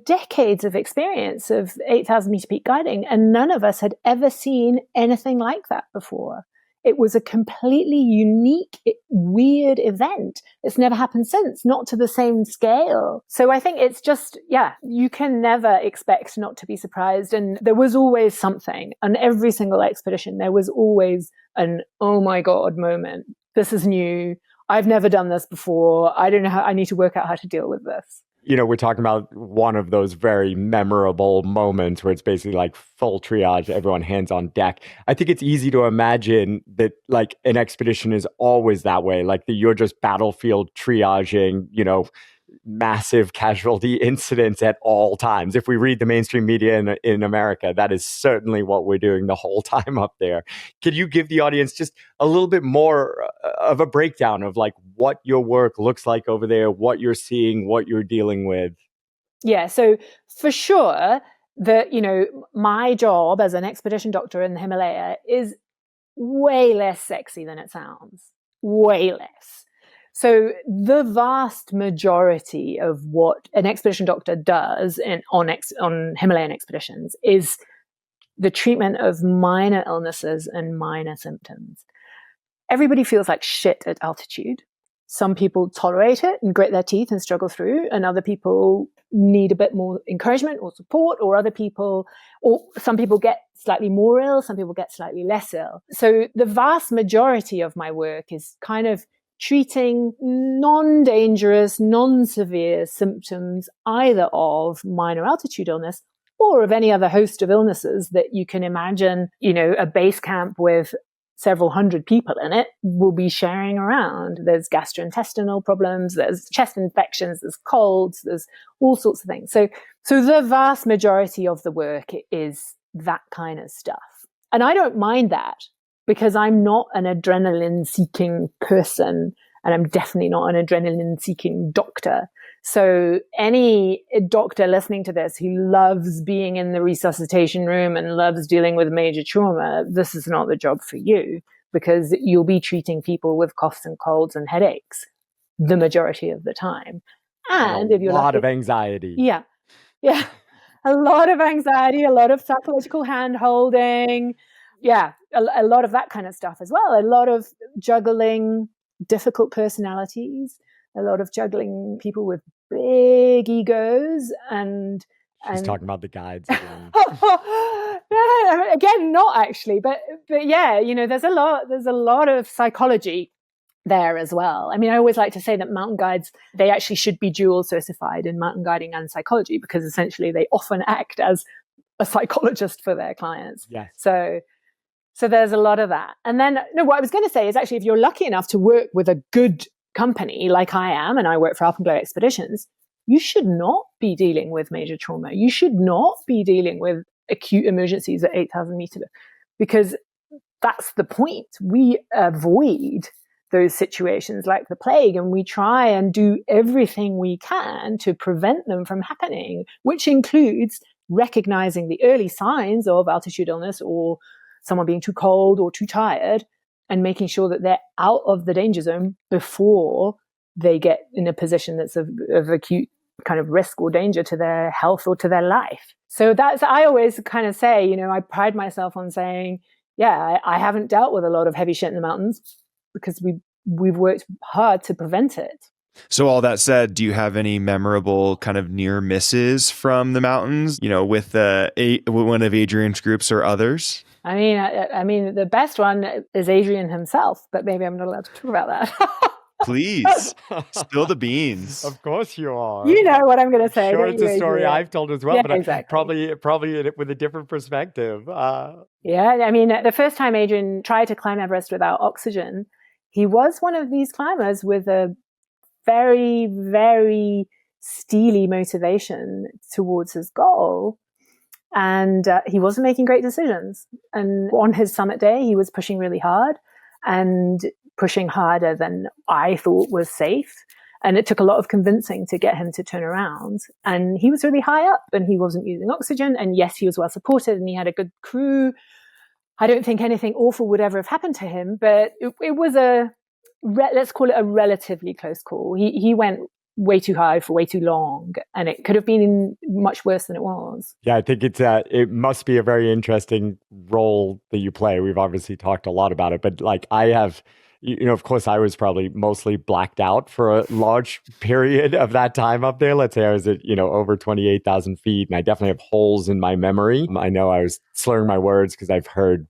[SPEAKER 1] decades of experience of 8,000 meter peak guiding, and none of us had ever seen anything like that before. It was a completely unique, weird event. It's never happened since, not to the same scale. So I think it's just, you can never expect not to be surprised. And there was always something on every single expedition. There was always an, oh my God moment. This is new. I've never done this before. I don't know how, I need to work out how to deal with this.
[SPEAKER 2] We're talking about one of those very memorable moments where it's basically like full triage, everyone hands on deck. I think it's easy to imagine that like an expedition is always that way, like that you're just battlefield triaging, massive casualty incidents at all times. If we read the mainstream media in America, that is certainly what we're doing the whole time up there. Could you give the audience just a little bit more of a breakdown of like what your work looks like over there, what you're seeing, what you're dealing with?
[SPEAKER 1] Yeah, so for sure my job as an expedition doctor in the Himalaya is way less sexy than it sounds. Way less. So the vast majority of what an expedition doctor does on Himalayan expeditions is the treatment of minor illnesses and minor symptoms. Everybody feels like shit at altitude. Some people tolerate it and grit their teeth and struggle through, and other people need a bit more encouragement or support, or some people get slightly more ill, some people get slightly less ill. So the vast majority of my work is kind of treating non-dangerous, non-severe symptoms either of minor altitude illness or of any other host of illnesses that you can imagine, a base camp with several hundred people in it will be sharing around. There's gastrointestinal problems, there's chest infections, there's colds, there's all sorts of things. So the vast majority of the work is that kind of stuff. And I don't mind that, because I'm not an adrenaline-seeking person, and I'm definitely not an adrenaline-seeking doctor. So any doctor listening to this who loves being in the resuscitation room and loves dealing with major trauma, this is not the job for you, because you'll be treating people with coughs and colds and headaches the majority of the time. And if you're
[SPEAKER 2] a lot of anxiety.
[SPEAKER 1] Yeah. A lot of anxiety, a lot of psychological hand-holding. Yeah, a lot of that kind of stuff as well. A lot of juggling difficult personalities, a lot of juggling people with big egos, and
[SPEAKER 2] She's talking about the guides again.
[SPEAKER 1] Again, not actually, but yeah, there's a lot of psychology there as well. I mean, I always like to say that mountain guides, they actually should be dual certified in mountain guiding and psychology, because essentially they often act as a psychologist for their clients.
[SPEAKER 2] Yes.
[SPEAKER 1] So there's a lot of that. And then, no, what I was going to say is actually, if you're lucky enough to work with a good company like I am, and I work for Alpenglow Expeditions, you should not be dealing with major trauma. You should not be dealing with acute emergencies at 8,000 meters, because that's the point. We avoid those situations like the plague, and we try and do everything we can to prevent them from happening, which includes recognizing the early signs of altitude illness or someone being too cold or too tired, and making sure that they're out of the danger zone before they get in a position that's of acute kind of risk or danger to their health or to their life. So I always kind of say, I pride myself on saying, yeah, I haven't dealt with a lot of heavy shit in the mountains because we've worked hard to prevent it.
[SPEAKER 3] So all that said, do you have any memorable kind of near misses from the mountains, with one of Adrian's groups or others?
[SPEAKER 1] I mean, the best one is Adrian himself, but maybe I'm not allowed to talk about that.
[SPEAKER 3] Please spill the beans.
[SPEAKER 2] Of course you are.
[SPEAKER 1] You know what I'm going to say.
[SPEAKER 2] Sure, it's a story I've told as well,
[SPEAKER 1] yeah,
[SPEAKER 2] but
[SPEAKER 1] exactly.
[SPEAKER 2] probably with a different perspective.
[SPEAKER 1] Yeah, I mean, the first time Adrian tried to climb Everest without oxygen, he was one of these climbers with a very, very steely motivation towards his goal. And he wasn't making great decisions. And on his summit day, he was pushing really hard and pushing harder than I thought was safe. And it took a lot of convincing to get him to turn around. And he was really high up and he wasn't using oxygen. And yes, he was well supported and he had a good crew. I don't think anything awful would ever have happened to him, but it was let's call it a relatively close call. He went way too high for way too long, and it could have been much worse than it was.
[SPEAKER 2] Yeah, I think it must be a very interesting role that you play. We've obviously talked a lot about it, but like I have, of course I was probably mostly blacked out for a large period of that time up there. Let's say I was at, over 28,000 feet, and I definitely have holes in my memory. I know I was slurring my words because I've heard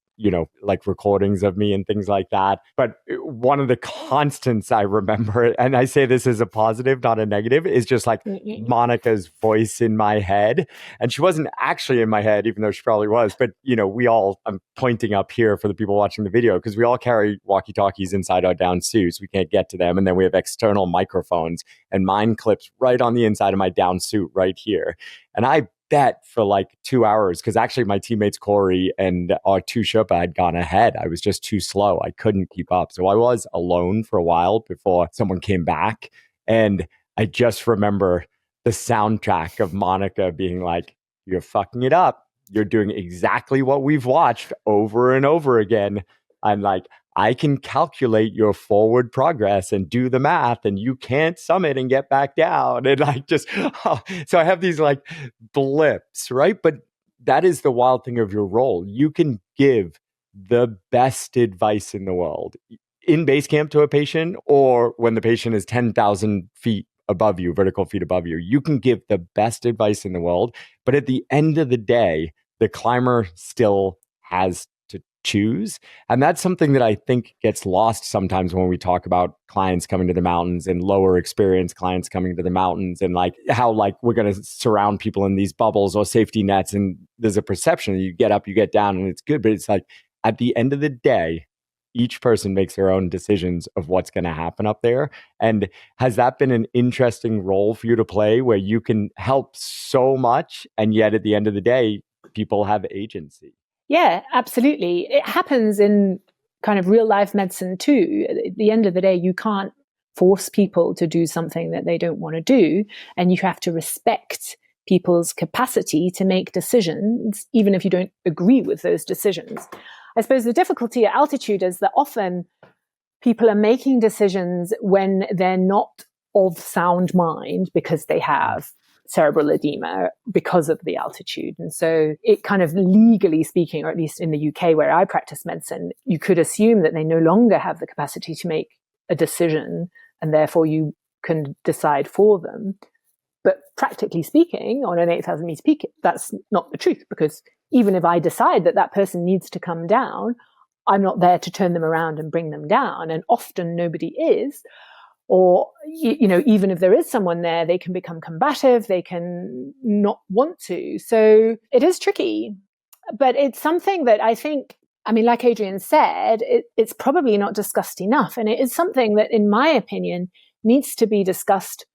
[SPEAKER 2] like recordings of me and things like that. But one of the constants I remember, and I say this as a positive, not a negative, is just like Monica's voice in my head. And she wasn't actually in my head, even though she probably was. But, I'm pointing up here for the people watching the video, because we all carry walkie-talkies inside our down suits. We can't get to them. And then we have external microphones, and mine clips right on the inside of my down suit right here. And I bet for like 2 hours, because actually my teammates Corey and our two Sherpa had gone ahead. I was just too slow. I couldn't keep up. So I was alone for a while before someone came back. And I just remember the soundtrack of Monica being like, "You're fucking it up. You're doing exactly what we've watched over and over again." I'm like, I can calculate your forward progress and do the math, and you can't summit and get back down. And like so I have these like blips, right? But that is the wild thing of your role. You can give the best advice in the world in base camp to a patient, or when the patient is 10,000 feet above you, vertical feet above you. You can give the best advice in the world. But at the end of the day, the climber still has to choose. And that's something that I think gets lost sometimes when we talk about clients coming to the mountains and lower experienced clients coming to the mountains, and like how like we're going to surround people in these bubbles or safety nets. And there's a perception that you get up, you get down, and it's good. But it's like at the end of the day, each person makes their own decisions of what's going to happen up there. And has that been an interesting role for you to play, where you can help so much, and yet at the end of the day, people have agency?
[SPEAKER 1] Yeah, absolutely. It happens in kind of real life medicine too. At the end of the day, you can't force people to do something that they don't want to do. And you have to respect people's capacity to make decisions, even if you don't agree with those decisions. I suppose the difficulty at altitude is that often people are making decisions when they're not of sound mind, because they have cerebral edema because of the altitude. And so it kind of, legally speaking, or at least in the UK where I practice medicine, you could assume that they no longer have the capacity to make a decision, and therefore you can decide for them. But practically speaking, on an 8,000 meter peak, that's not the truth, because even if I decide that that person needs to come down, I'm not there to turn them around and bring them down. And often nobody is. Or, even if there is someone there, they can become combative. They can not want to. So it is tricky. But it's something that I think, like Adrian said, it's probably not discussed enough. And it is something that, in my opinion, needs to be discussed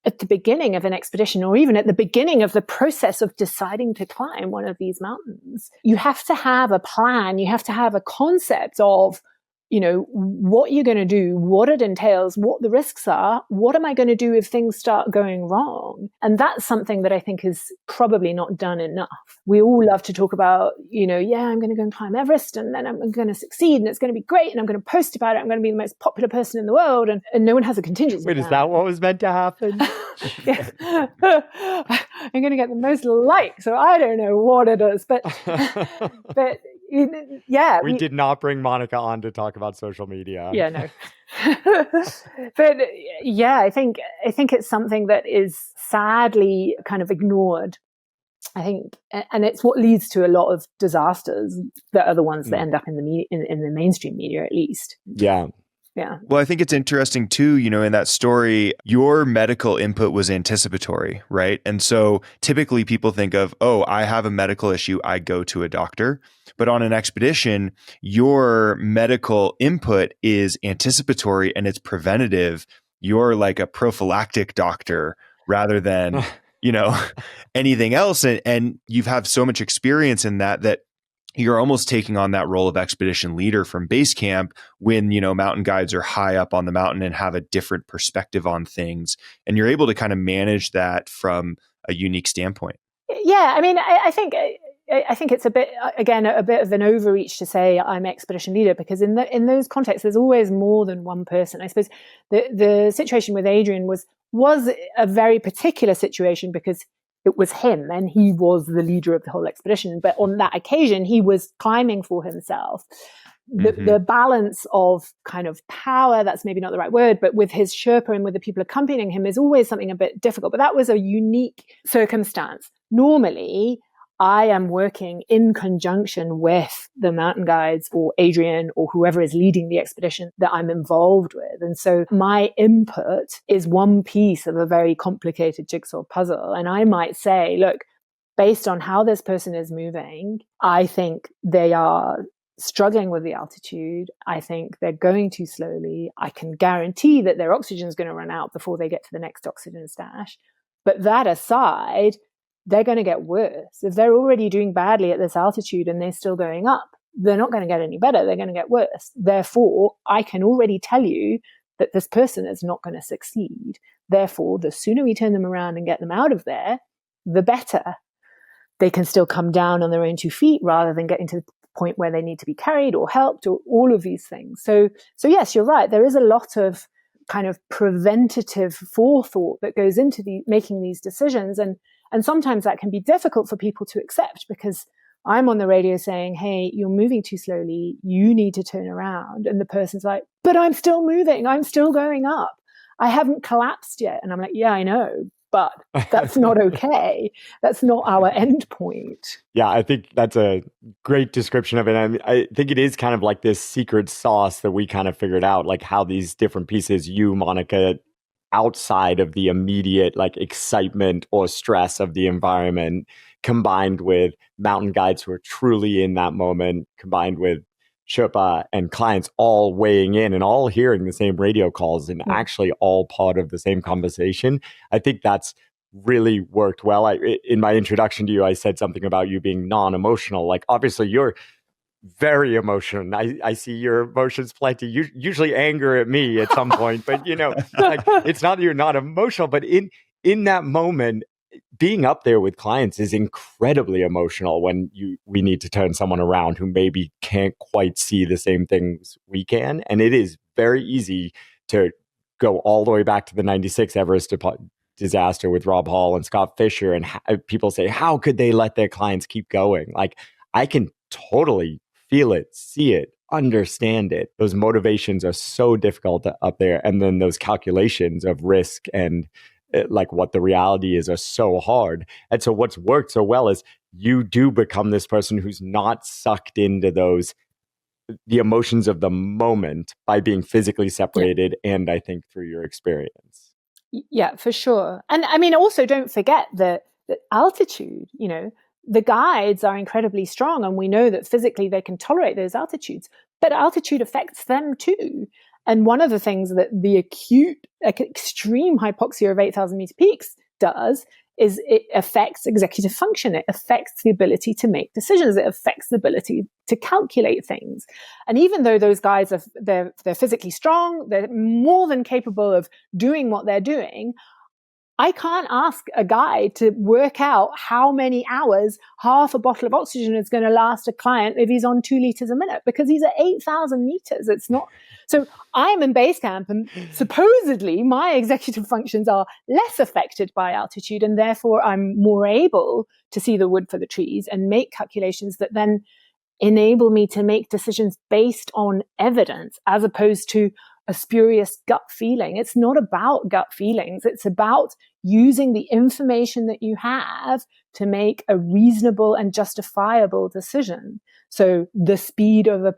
[SPEAKER 1] at the beginning of an expedition, or even at the beginning of the process of deciding to climb one of these mountains. You have to have a plan. You have to have a concept of, what you're going to do, what it entails, what the risks are, what am I going to do if things start going wrong? And that's something that I think is probably not done enough. We all love to talk about, I'm going to go and climb Everest, and then I'm going to succeed, and it's going to be great, and I'm going to post about it. I'm going to be the most popular person in the world, and no one has a contingency
[SPEAKER 2] plan. Wait, is that what was meant to happen?
[SPEAKER 1] I'm going to get the most likes, so I don't know what it is, but yeah,
[SPEAKER 2] we did not bring Monica on to talk about social media.
[SPEAKER 1] Yeah, no. But yeah, I think it's something that is sadly kind of ignored. I think, and it's what leads to a lot of disasters that are the ones that end up in the in the mainstream media, at least.
[SPEAKER 2] Yeah.
[SPEAKER 1] Yeah.
[SPEAKER 3] Well, I think it's interesting too, in that story, your medical input was anticipatory, right? And so typically people think of, oh, I have a medical issue, I go to a doctor. But on an expedition, your medical input is anticipatory and it's preventative. You're like a prophylactic doctor rather than, anything else. And you've had so much experience in that you're almost taking on that role of expedition leader from base camp when, mountain guides are high up on the mountain and have a different perspective on things. And you're able to kind of manage that from a unique standpoint.
[SPEAKER 1] Yeah. I think it's a bit of an overreach to say I'm expedition leader, because in those contexts, there's always more than one person. I suppose the situation with Adrian was a very particular situation because it was him and he was the leader of the whole expedition. But on that occasion, he was climbing for himself. The balance of kind of power, that's maybe not the right word, but with his Sherpa and with the people accompanying him is always something a bit difficult. But that was a unique circumstance. Normally, I am working in conjunction with the mountain guides or Adrian or whoever is leading the expedition that I'm involved with. And so my input is one piece of a very complicated jigsaw puzzle. And I might say, look, based on how this person is moving, I think they are struggling with the altitude. I think they're going too slowly. I can guarantee that their oxygen is going to run out before they get to the next oxygen stash. But that aside, they're going to get worse. If they're already doing badly at this altitude and they're still going up, they're not going to get any better. They're going to get worse. Therefore, I can already tell you that this person is not going to succeed. Therefore, the sooner we turn them around and get them out of there, the better. They can still come down on their own 2 feet rather than getting to the point where they need to be carried or helped or all of these things. So yes, you're right. There is a lot of kind of preventative forethought that goes into making these decisions. And sometimes that can be difficult for people to accept because I'm on the radio saying, hey, you're moving too slowly. You need to turn around. And the person's like, but I'm still moving. I'm still going up. I haven't collapsed yet. And I'm like, yeah, I know, but that's not okay. That's not our end point.
[SPEAKER 2] Yeah, I think that's a great description of it. I think it is kind of like this secret sauce that we kind of figured out, like how these different pieces, you, Monica, outside of the immediate like excitement or stress of the environment, combined with mountain guides who are truly in that moment, combined with Sherpa and clients all weighing in and all hearing the same radio calls and actually all part of the same conversation. I think that's really worked well. In my introduction to you, I said something about you being non-emotional. Like obviously you're very emotional. I see your emotions plenty. Usually anger at me at some point, but like, it's not that you're not emotional, but in that moment, being up there with clients is incredibly emotional when we need to turn someone around who maybe can't quite see the same things we can. And it is very easy to go all the way back to the 96 Everest disaster with Rob Hall and Scott Fisher. And people say, how could they let their clients keep going? Like I can totally feel it, see it, understand it. Those motivations are so difficult up there. And then those calculations of risk and like what the reality is are so hard. And so what's worked so well is you do become this person who's not sucked into those the emotions of the moment by being physically separated, and I think through your experience.
[SPEAKER 1] Yeah, for sure. And I mean, also don't forget that altitude, the guides are incredibly strong, and we know that physically they can tolerate those altitudes, but altitude affects them too. And one of the things that the acute, extreme hypoxia of 8,000 meter peaks does is it affects executive function. It affects the ability to make decisions. It affects the ability to calculate things. And even though those guys they're physically strong, they're more than capable of doing what they're doing, I can't ask a guy to work out how many hours half a bottle of oxygen is going to last a client if he's on 2 liters a minute, because he's at 8,000 meters. It's not. So I'm in base camp, and supposedly my executive functions are less affected by altitude, and therefore I'm more able to see the wood for the trees and make calculations that then enable me to make decisions based on evidence, as opposed to a spurious gut feeling. It's not about gut feelings. It's about using the information that you have to make a reasonable and justifiable decision. So the speed of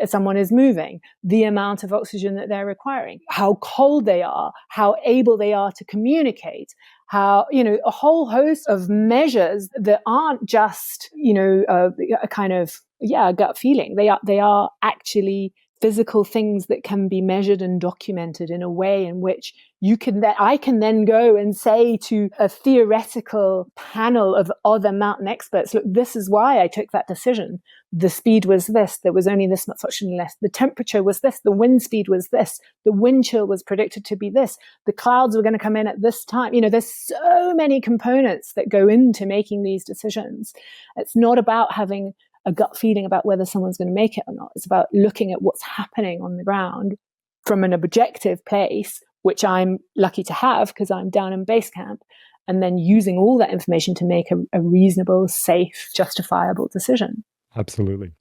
[SPEAKER 1] someone is moving, the amount of oxygen that they're requiring, how cold they are, how able they are to communicate, how, a whole host of measures that aren't just, a kind of, gut feeling. They are actually physical things that can be measured and documented in a way in which I can then go and say to a theoretical panel of other mountain experts, look, this is why I took that decision. The speed was this. There was only this much oxygen left. The temperature was this. The wind speed was this. The wind chill was predicted to be this. The clouds were going to come in at this time. There's so many components that go into making these decisions. It's not about having a gut feeling about whether someone's going to make it or not. It's about looking at what's happening on the ground from an objective place, which I'm lucky to have because I'm down in base camp, and then using all that information to make a reasonable, safe, justifiable decision.
[SPEAKER 2] Absolutely.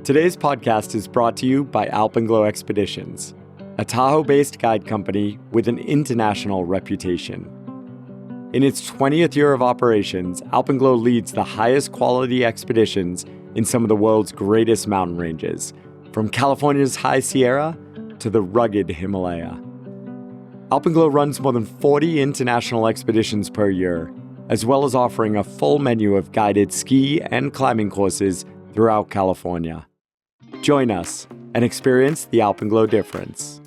[SPEAKER 2] Today's podcast is brought to you by Alpenglow Expeditions, a Tahoe-based guide company with an international reputation. In its 20th year of operations, Alpenglow leads the highest quality expeditions in some of the world's greatest mountain ranges, from California's High Sierra to the rugged Himalaya. Alpenglow runs more than 40 international expeditions per year, as well as offering a full menu of guided ski and climbing courses throughout California. Join us and experience the Alpenglow difference.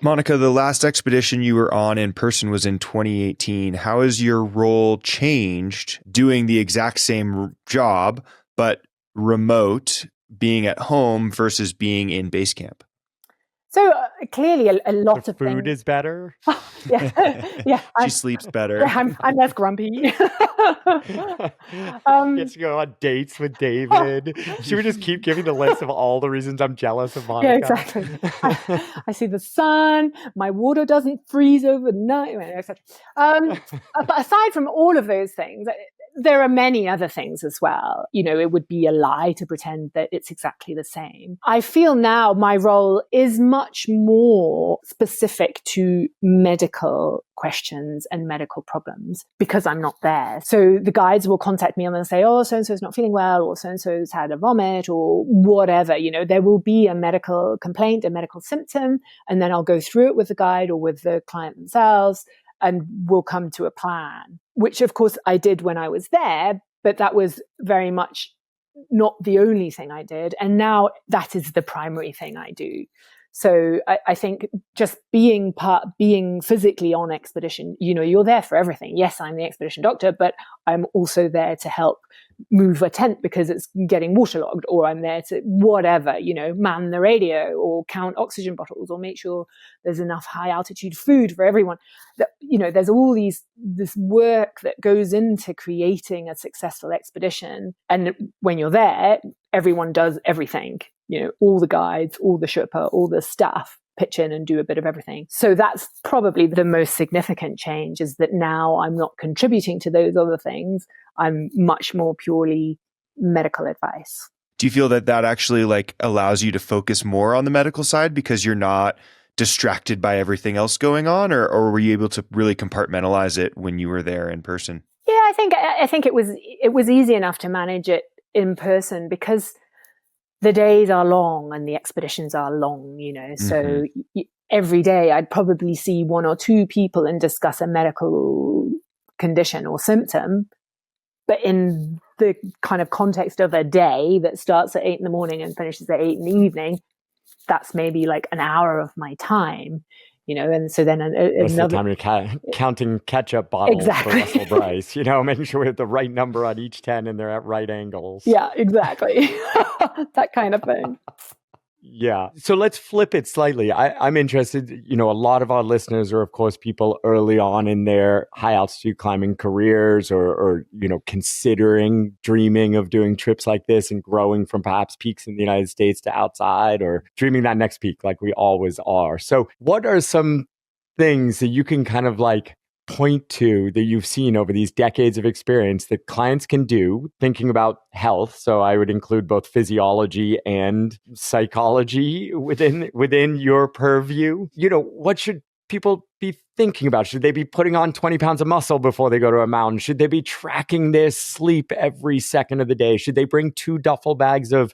[SPEAKER 3] Monica, the last expedition you were on in person was in 2018. How has your role changed doing the exact same job, but remote, being at home versus being in base camp?
[SPEAKER 1] So clearly a lot of
[SPEAKER 2] food
[SPEAKER 1] things.
[SPEAKER 2] is better.
[SPEAKER 1] Yeah.
[SPEAKER 3] She sleeps better.
[SPEAKER 1] Yeah, I'm less grumpy.
[SPEAKER 2] Gets to go on dates with David. Should we just keep giving the list of all the reasons I'm jealous of Monica?
[SPEAKER 1] Yeah, exactly. I see the sun. My water doesn't freeze overnight, etc. But aside from all of those things, there are many other things as well. It would be a lie to pretend that it's exactly the same. I feel now my role is much more specific to medical questions and medical problems because I'm not there. So the guides will contact me and they'll say, oh, so-and-so's not feeling well, or so-and-so's had a vomit, or whatever. There will be a medical complaint, a medical symptom, and then I'll go through it with the guide or with the client themselves, and we'll come to a plan, which of course I did when I was there, but that was very much not the only thing I did. And now that is the primary thing I do. So I think just being physically on expedition, you're there for everything. Yes, I'm the expedition doctor, but I'm also there to help move a tent because it's getting waterlogged, or I'm there to whatever, man the radio or count oxygen bottles or make sure there's enough high altitude food for everyone. There's all this work that goes into creating a successful expedition. And when you're there, everyone does everything. All the guides, all the Sherpa, all the staff pitch in and do a bit of everything. So that's probably the most significant change, is that now I'm not contributing to those other things. I'm much more purely medical advice.
[SPEAKER 3] Do you feel that actually allows you to focus more on the medical side because you're not distracted by everything else going on, or were you able to really compartmentalize it when you were there in person?
[SPEAKER 1] Yeah, I I think it was easy enough to manage it in person because the days are long and the expeditions are long, So every day I'd probably see one or two people and discuss a medical condition or symptom. But in the kind of context of a day that starts at 8 in the morning and finishes at 8 in the evening, that's maybe like an hour of my time, and so then
[SPEAKER 2] that's the time you're counting ketchup bottles for Russell Brice, making sure we have the right number on each 10 and they're at right angles.
[SPEAKER 1] Yeah, exactly. That kind of thing.
[SPEAKER 2] Yeah. So let's flip it slightly. I'm interested, a lot of our listeners are, of course, people early on in their high altitude climbing careers or considering dreaming of doing trips like this and growing from perhaps peaks in the United States to outside or dreaming that next peak like we always are. So what are some things that you can kind of like point to that you've seen over these decades of experience that clients can do thinking about health? So I would include both physiology and psychology within your purview. What should people be thinking about? Should they be putting on 20 pounds of muscle before they go to a mountain? Should they be tracking their sleep every second of the day? Should they bring 2 duffel bags of,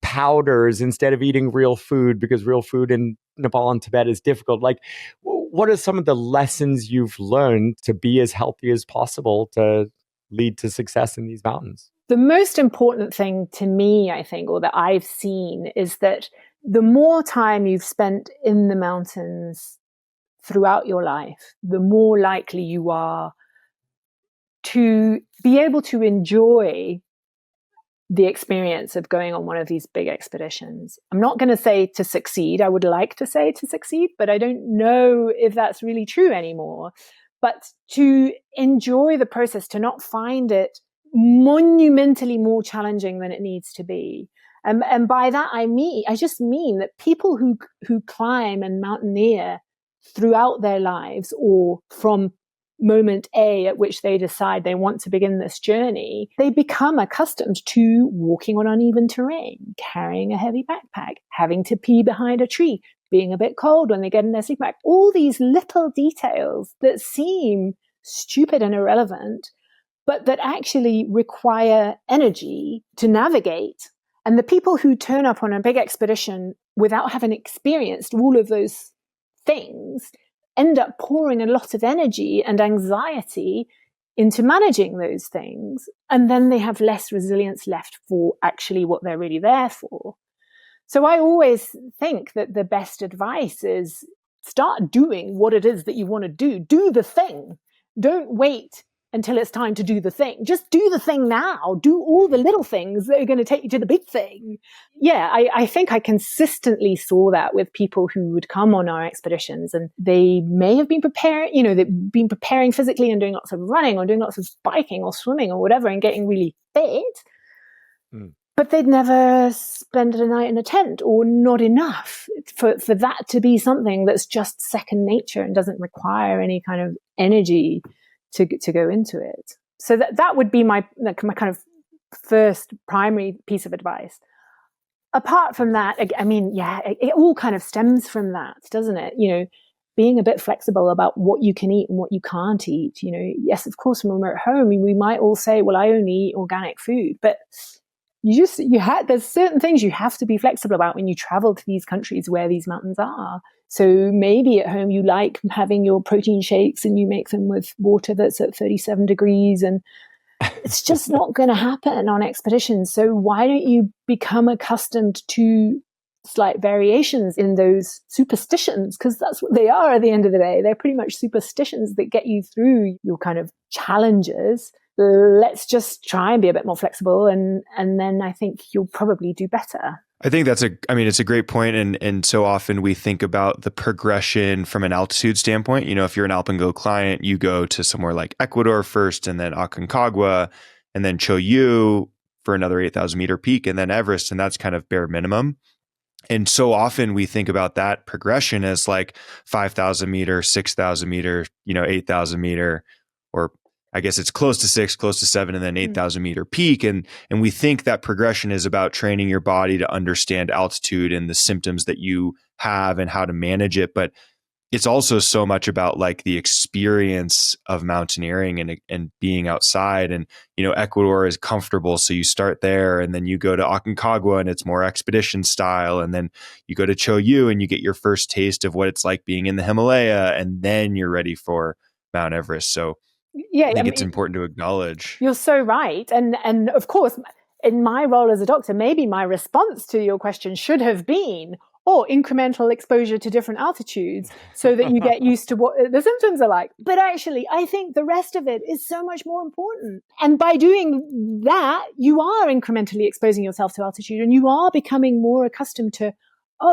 [SPEAKER 2] powders instead of eating real food because real food in Nepal and Tibet is difficult? Like, what are some of the lessons you've learned to be as healthy as possible to lead to success in these mountains?
[SPEAKER 1] The most important thing to me, I think, or that I've seen, is that the more time you've spent in the mountains throughout your life, the more likely you are to be able to enjoy the experience of going on one of these big expeditions. I'm not going to say to succeed. I would like to say to succeed, but I don't know if that's really true anymore. But to enjoy the process, to not find it monumentally more challenging than it needs to be. And by that, I just mean that people who climb and mountaineer throughout their lives, or from moment A at which they decide they want to begin this journey, they become accustomed to walking on uneven terrain, carrying a heavy backpack, having to pee behind a tree, being a bit cold when they get in their sleep bag. All these little details that seem stupid and irrelevant, but that actually require energy to navigate. And the people who turn up on a big expedition without having experienced all of those things end up pouring a lot of energy and anxiety into managing those things. And then they have less resilience left for actually what they're really there for. So I always think that the best advice is start doing what it is that you want to do. Do the thing. Don't wait until it's time to do the thing. Just do the thing now. Do all the little things that are going to take you to the big thing. Yeah, I think I consistently saw that with people who would come on our expeditions, and they may have been preparing, they've been preparing physically and doing lots of running or doing lots of biking or swimming or whatever and getting really fit. But they'd never spend a night in a tent, or not enough for that to be something that's just second nature and doesn't require any kind of energy to go into it. So that would be my kind of first primary piece of advice. Apart from that, I mean, yeah, it all kind of stems from that, doesn't it? Being a bit flexible about what you can eat and what you can't eat. Yes, of course, when we're at home, we might all say, well, I only eat organic food, but there's certain things you have to be flexible about when you travel to these countries where these mountains are. So maybe at home you like having your protein shakes and you make them with water that's at 37 degrees, and it's just not going to happen on expeditions. So why don't you become accustomed to slight variations in those superstitions? Because that's what they are at the end of the day. They're pretty much superstitions that get you through your kind of challenges. Let's just try and be a bit more flexible, and then I think you'll probably do better.
[SPEAKER 3] I think it's a great point. And so often we think about the progression from an altitude standpoint. If you're an Alpengo client, you go to somewhere like Ecuador first, and then Aconcagua, and then Choyu for another 8,000 meter peak, and then Everest. And that's kind of bare minimum. And so often we think about that progression as like 5,000 meter, 6,000 meter, 8,000 meter, or I guess it's close to 6, close to 7, and then 8,000 meter peak. And we think that progression is about training your body to understand altitude and the symptoms that you have and how to manage it. But it's also so much about like the experience of mountaineering and being outside. And, Ecuador is comfortable. So you start there and then you go to Aconcagua and it's more expedition style. And then you go to Choyu and you get your first taste of what it's like being in the Himalaya. And then you're ready for Mount Everest. So
[SPEAKER 1] yeah,
[SPEAKER 3] I think it's important to acknowledge.
[SPEAKER 1] You're so right. And of course, in my role as a doctor, maybe my response to your question should have been, incremental exposure to different altitudes so that you get used to what the symptoms are like. But actually, I think the rest of it is so much more important. And by doing that, you are incrementally exposing yourself to altitude and you are becoming more accustomed to,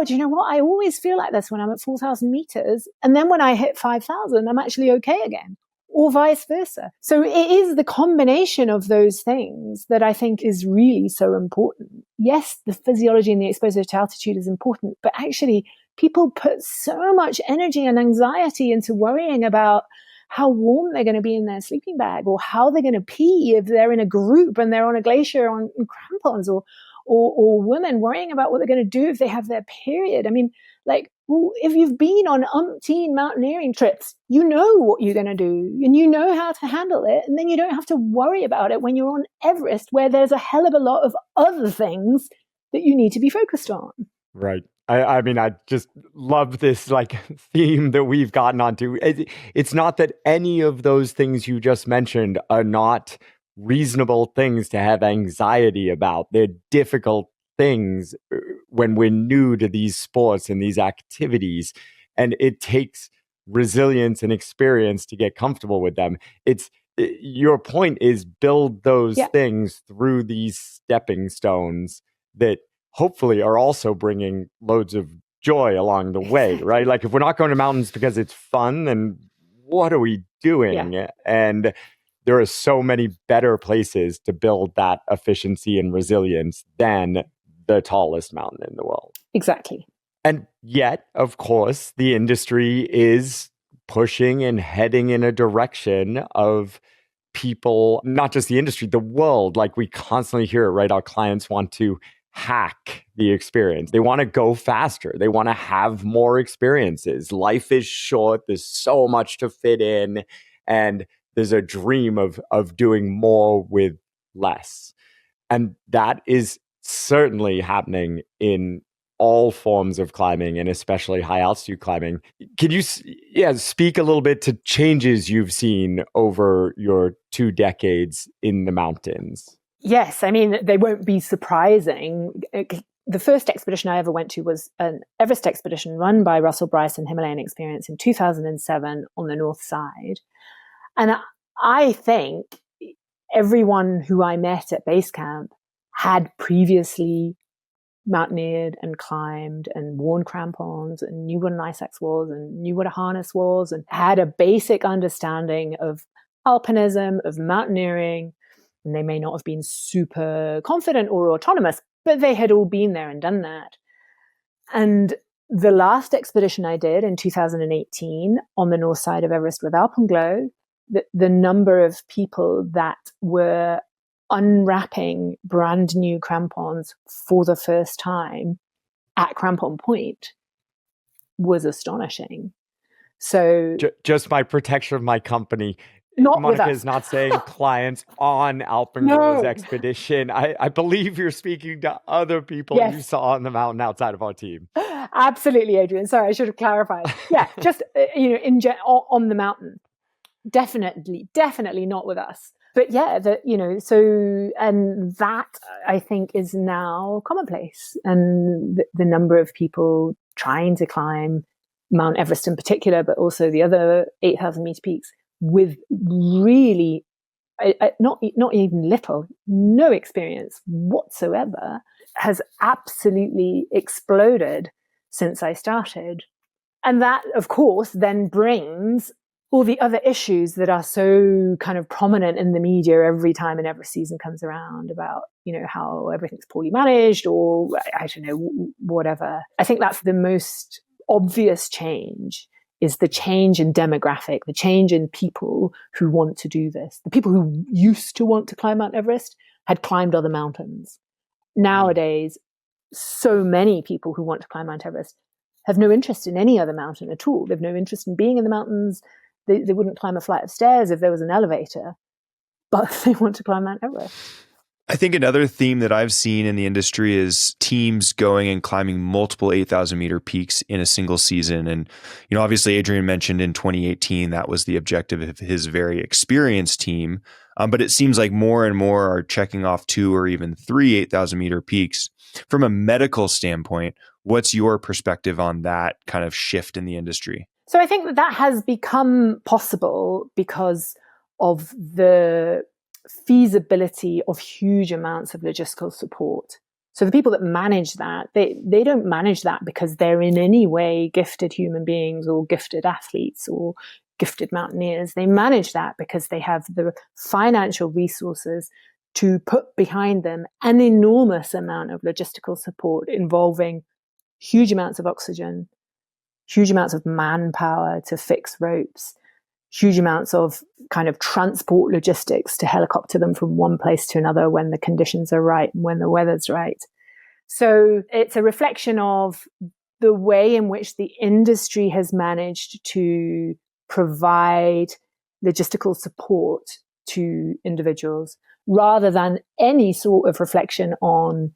[SPEAKER 1] do you know what? I always feel like this when I'm at 4,000 meters. And then when I hit 5,000, I'm actually okay again. Or vice versa. So it is the combination of those things that I think is really so important. Yes, the physiology and the exposure to altitude is important, but actually people put so much energy and anxiety into worrying about how warm they're going to be in their sleeping bag or how they're going to pee if they're in a group and they're on a glacier on crampons or women worrying about what they're going to do if they have their period. I mean, if you've been on umpteen mountaineering trips, you know what you're going to do and you know how to handle it. And then you don't have to worry about it when you're on Everest, where there's a hell of a lot of other things that you need to be focused on.
[SPEAKER 2] Right. I mean, I just love this theme that we've gotten onto. It's not that any of those things you just mentioned are not reasonable things to have anxiety about. They're difficult things when we're new to these sports and these activities, and it takes resilience and experience to get comfortable with them. Your point is build those things through these stepping stones that hopefully are also bringing loads of joy along the way, right? Like if we're not going to mountains because it's fun, then what are we doing?
[SPEAKER 1] Yeah.
[SPEAKER 2] And there are so many better places to build that efficiency and resilience than the tallest mountain in the world.
[SPEAKER 1] Exactly.
[SPEAKER 2] And yet, of course, the industry is pushing and heading in a direction of people, not just the industry, the world. Like we constantly hear it, right? Our clients want to hack the experience. They want to go faster. They want to have more experiences. Life is short. There's so much to fit in. And there's a dream of doing more with less. And that is certainly happening in all forms of climbing and especially high altitude climbing. Can you speak a little bit to changes you've seen over your 2 decades in the mountains?
[SPEAKER 1] Yes, I mean, they won't be surprising. The first expedition I ever went to was an Everest expedition run by Russell Brice and Himalayan Experience in 2007 on the north side. And I think everyone who I met at base camp had previously mountaineered and climbed and worn crampons and knew what an ice axe was and knew what a harness was and had a basic understanding of alpinism, of mountaineering. And they may not have been super confident or autonomous, but they had all been there and done that. And the last expedition I did in 2018 on the north side of Everest with Alpenglow, the number of people that were unwrapping brand new crampons for the first time at crampon point was astonishing. So
[SPEAKER 2] just my protection of my company.
[SPEAKER 1] Not
[SPEAKER 2] Monica
[SPEAKER 1] with us.
[SPEAKER 2] is not saying clients on Alpenglow's expedition. I believe you're speaking to other people you saw on the mountain outside of our team.
[SPEAKER 1] Absolutely, Adrian. Sorry, I should have clarified. Yeah, just on the mountain. Definitely not with us. But yeah, and that I think is now commonplace. And the number of people trying to climb Mount Everest in particular, but also the other 8,000 meter peaks with really not even little, no experience whatsoever, has absolutely exploded since I started. And that, of course, then brings all the other issues that are so kind of prominent in the media every time an Everest season comes around about, how everything's poorly managed or I don't know, whatever. I think that's the most obvious change, is the change in demographic, the change in people who want to do this. The people who used to want to climb Mount Everest had climbed other mountains. Nowadays, so many people who want to climb Mount Everest have no interest in any other mountain at all. They've no interest in being in the mountains. They wouldn't climb a flight of stairs if there was an elevator, but they want to climb Mount Everest.
[SPEAKER 3] I think another theme that I've seen in the industry is teams going and climbing multiple 8,000 meter peaks in a single season. And, obviously Adrian mentioned in 2018, that was the objective of his very experienced team. But it seems like more and more are checking off 2 or even 3 8,000 meter peaks. From a medical standpoint, what's your perspective on that kind of shift in the industry?
[SPEAKER 1] So I think that has become possible because of the feasibility of huge amounts of logistical support. So the people that manage that, they don't manage that because they're in any way gifted human beings or gifted athletes or gifted mountaineers. They manage that because they have the financial resources to put behind them an enormous amount of logistical support involving huge amounts of oxygen, huge amounts of manpower to fix ropes, huge amounts of kind of transport logistics to helicopter them from one place to another when the conditions are right and when the weather's right. So it's a reflection of the way in which the industry has managed to provide logistical support to individuals rather than any sort of reflection on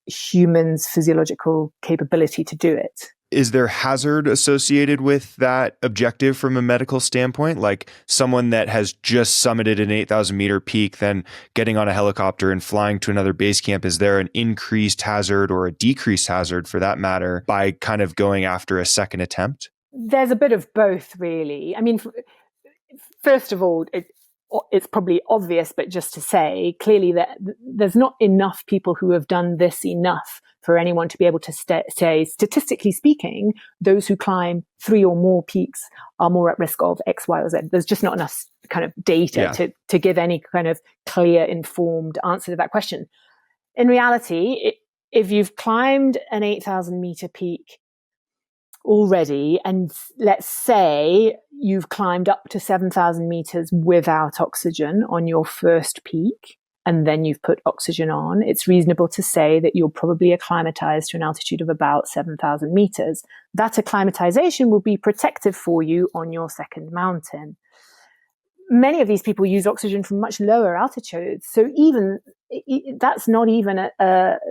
[SPEAKER 1] humans' physiological capability to do it.
[SPEAKER 3] Is there hazard associated with that objective from a medical standpoint? Like someone that has just summited an 8,000 meter peak, then getting on a helicopter and flying to another base camp, is there an increased hazard or a decreased hazard for that matter by kind of going after a second attempt?
[SPEAKER 1] There's a bit of both, really. I mean, first of all, it's probably obvious, but just to say clearly that there's not enough people who have done this enough for anyone to be able to say, statistically speaking, those who climb 3 or more peaks are more at risk of X, Y, or Z. There's just not enough kind of data to give any kind of clear, informed answer to that question. In reality, if you've climbed an 8,000 meter peak already, and let's say you've climbed up to 7,000 meters without oxygen on your first peak, and then you've put oxygen on, it's reasonable to say that you're probably acclimatized to an altitude of about 7,000 meters. That acclimatization will be protective for you on your second mountain. Many of these people use oxygen from much lower altitudes. So even that's not even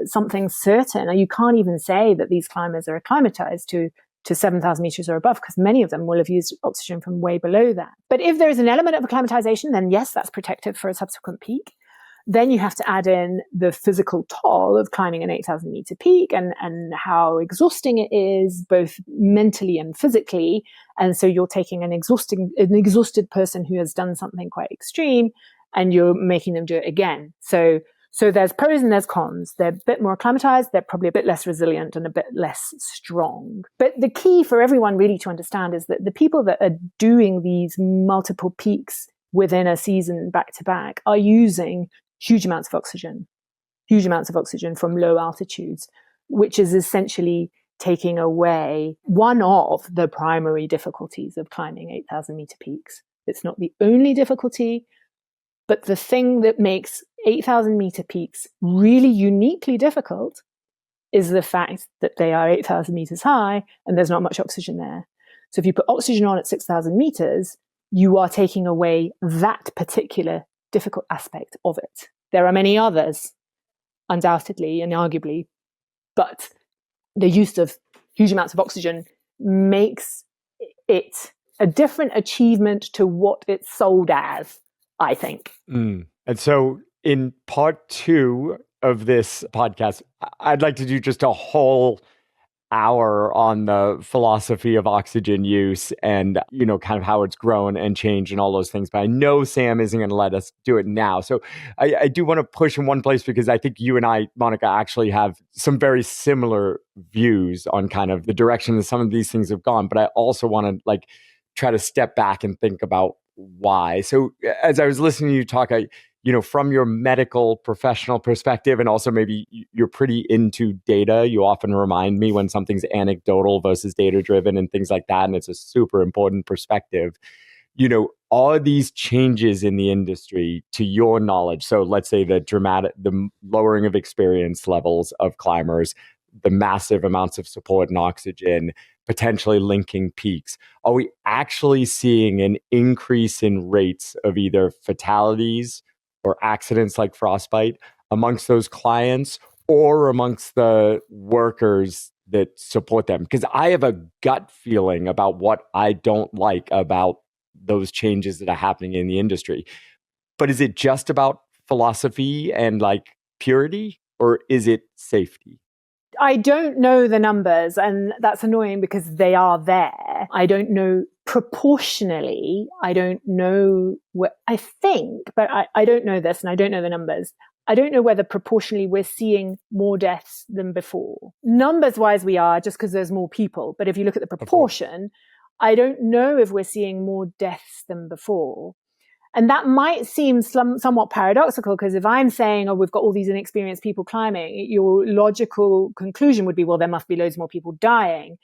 [SPEAKER 1] something certain. You can't even say that these climbers are acclimatized to 7,000 meters or above, because many of them will have used oxygen from way below that. But if there is an element of acclimatization, then yes, that's protective for a subsequent peak. Then you have to add in the physical toll of climbing an 8,000 meter peak and how exhausting it is, both mentally and physically. And so you're taking an exhausted person who has done something quite extreme and you're making them do it again. So there's pros and there's cons. They're a bit more acclimatized. They're probably a bit less resilient and a bit less strong. But the key for everyone really to understand is that the people that are doing these multiple peaks within a season back to back are using huge amounts of oxygen from low altitudes, which is essentially taking away one of the primary difficulties of climbing 8,000 meter peaks. It's not the only difficulty, but the thing that makes 8,000 meter peaks really uniquely difficult is the fact that they are 8,000 meters high and there's not much oxygen there. So if you put oxygen on at 6,000 meters, you are taking away that particular difficult aspect of it. There are many others, undoubtedly and arguably, but the use of huge amounts of oxygen makes it a different achievement to what it's sold as, I think.
[SPEAKER 2] And so in part 2 of this podcast, I'd like to do just a whole hour on the philosophy of oxygen use and, kind of how it's grown and changed and all those things. But I know Sam isn't going to let us do it now. So I do want to push in one place because I think you and I, Monica, actually have some very similar views on kind of the direction that some of these things have gone. But I also want to try to step back and think about why. So as I was listening to you talk, from your medical professional perspective, and also maybe you're pretty into data. You often remind me when something's anecdotal versus data driven and things like that. And it's a super important perspective. Are these changes in the industry, to your knowledge? So let's say the lowering of experience levels of climbers, the massive amounts of support and oxygen, potentially linking peaks, are we actually seeing an increase in rates of either fatalities or accidents like frostbite amongst those clients or amongst the workers that support them? Because I have a gut feeling about what I don't like about those changes that are happening in the industry. But is it just about philosophy and like purity, or is it safety?
[SPEAKER 1] I don't know the numbers, and that's annoying because they are there. I don't know proportionally. I don't know what I think, but I don't know this and I don't know the numbers. I don't know whether proportionally we're seeing more deaths than before. Numbers wise, we are, just because there's more people. But if you look at the proportion, I don't know if we're seeing more deaths than before. And that might seem somewhat paradoxical, because if I'm saying, oh, we've got all these inexperienced people climbing, your logical conclusion would be, well, there must be loads more people dying.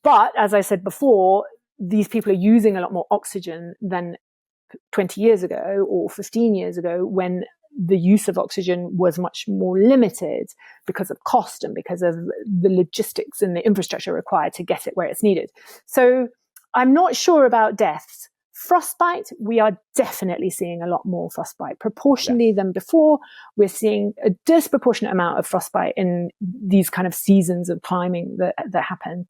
[SPEAKER 1] But as I said before, these people are using a lot more oxygen than 20 years ago or 15 years ago, when the use of oxygen was much more limited because of cost and because of the logistics and the infrastructure required to get it where it's needed. So I'm not sure about deaths. Frostbite, we are definitely seeing a lot more frostbite proportionally than before. We're seeing a disproportionate amount of frostbite in these kind of seasons of climbing that happen.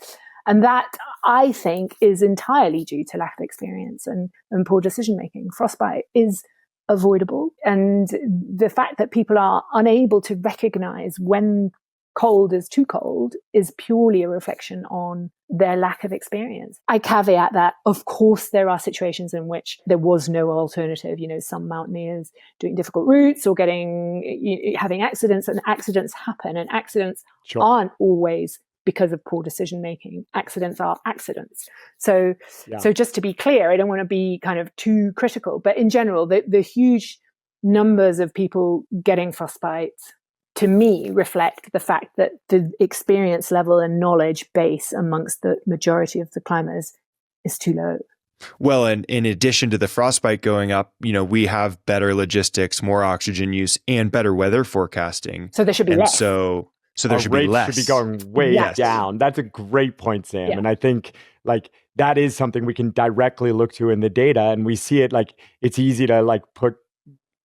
[SPEAKER 1] And that, I think, is entirely due to lack of experience and poor decision making. Frostbite is avoidable. And the fact that people are unable to recognize when cold is too cold is purely a reflection on their lack of experience. I caveat that, of course, there are situations in which there was no alternative. You know, some mountaineers doing difficult routes or having accidents, and accidents happen, and accidents aren't always because of poor decision making. Accidents are accidents. So just to be clear, I don't want to be kind of too critical, but in general, the huge numbers of people getting frostbite, to me, reflect the fact that the experience level and knowledge base amongst the majority of the climbers is too low.
[SPEAKER 3] Well, and in addition to the frostbite going up, you know, we have better logistics, more oxygen use, and better weather forecasting.
[SPEAKER 1] So there should be less.
[SPEAKER 3] So there should be less.
[SPEAKER 2] Rates should be going way down. That's a great point, Sam. Yeah. And I think like that is something we can directly look to in the data, and we see it like it's easy to like put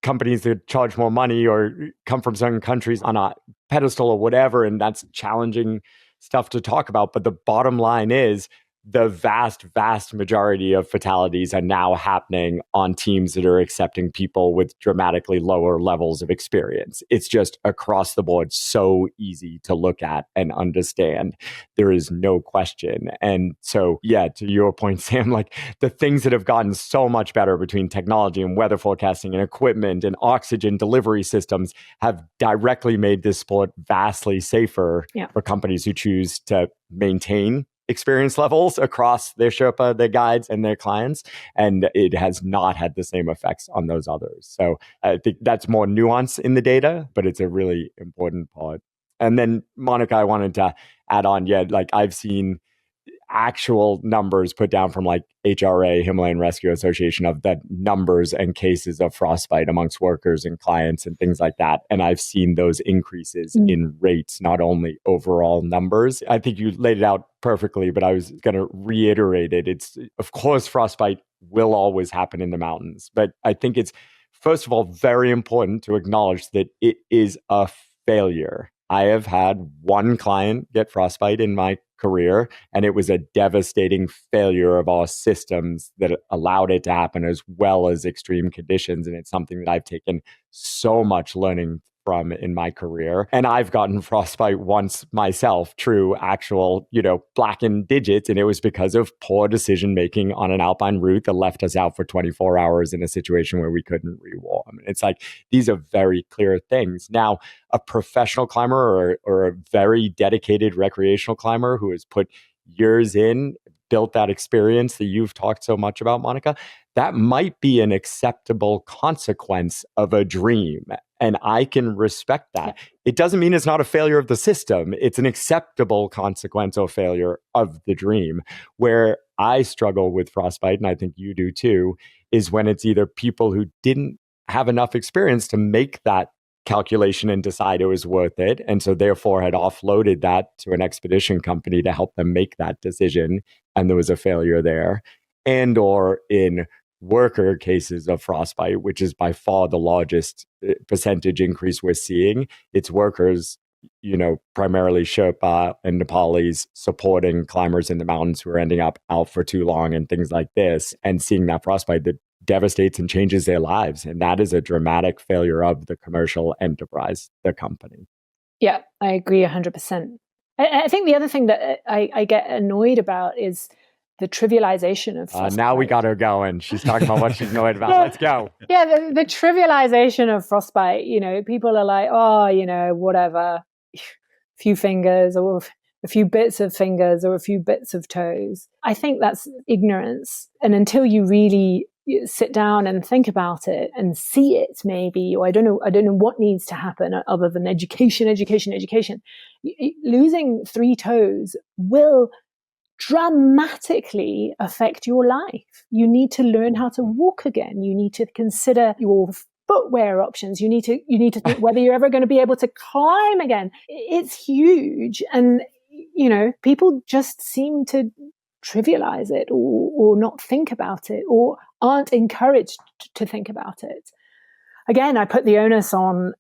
[SPEAKER 2] companies that charge more money or come from certain countries on a pedestal or whatever, and that's challenging stuff to talk about. But the bottom line is the vast majority of fatalities are now happening on teams that are accepting people with dramatically lower levels of experience. It's just across the board so easy to look at and understand. There is no question. And so, yeah, to your point, Sam, like the things that have gotten so much better between technology and weather forecasting and equipment and oxygen delivery systems have directly made this sport vastly safer for companies who choose to maintain experience levels across their Sherpa, their guides, and their clients. And it has not had the same effects on those others. So I think that's more nuance in the data, but it's a really important part. And then, Monica, I wanted to add on, like I've seen actual numbers put down from like HRA, Himalayan Rescue Association, of the numbers and cases of frostbite amongst workers and clients and things like that. And I've seen those increases in rates, not only overall numbers. I think you laid it out perfectly, but I was going to reiterate it. It's, of course, frostbite will always happen in the mountains, but I think it's, first of all, very important to acknowledge that it is a failure. I have had one client get frostbite in my career, and it was a devastating failure of our systems that allowed it to happen, as well as extreme conditions. And it's something that I've taken so much learning from in my career. And I've gotten frostbite once myself, true, actual, blackened digits. And it was because of poor decision making on an alpine route that left us out for 24 hours in a situation where we couldn't rewarm. It's like, these are very clear things. Now, a professional climber or a very dedicated recreational climber who has put years in, built that experience that you've talked so much about, Monica, that might be an acceptable consequence of a dream. And I can respect that. It doesn't mean it's not a failure of the system. It's an acceptable consequence or failure of the dream. Where I struggle with frostbite, and I think you do too, is when it's either people who didn't have enough experience to make that calculation and decide it was worth it. And so therefore had offloaded that to an expedition company to help them make that decision. And there was a failure there. And or in worker cases of frostbite, which is by far the largest percentage increase we're seeing, it's workers, primarily Sherpa and Nepalis supporting climbers in the mountains who are ending up out for too long and things like this, and seeing that frostbite that devastates and changes their lives. And that is a dramatic failure of the commercial enterprise, the company.
[SPEAKER 1] Yeah, I agree 100%. I think the other thing that I get annoyed about is the trivialization of frostbite.
[SPEAKER 2] Now we got her going. She's talking about what she's annoyed about. Let's go.
[SPEAKER 1] Yeah, the trivialization of frostbite. People are like, oh, whatever, a few fingers or a few bits of fingers or a few bits of toes. I think that's ignorance. And until you really sit down and think about it and see it, maybe, or I don't know what needs to happen other than education. Losing 3 toes will dramatically affect your life. You need to learn how to walk again. You need to consider your footwear options. You need to think whether you're ever going to be able to climb again. It's huge. And, people just seem to trivialize it or not think about it or aren't encouraged to think about it. Again, I put the onus on,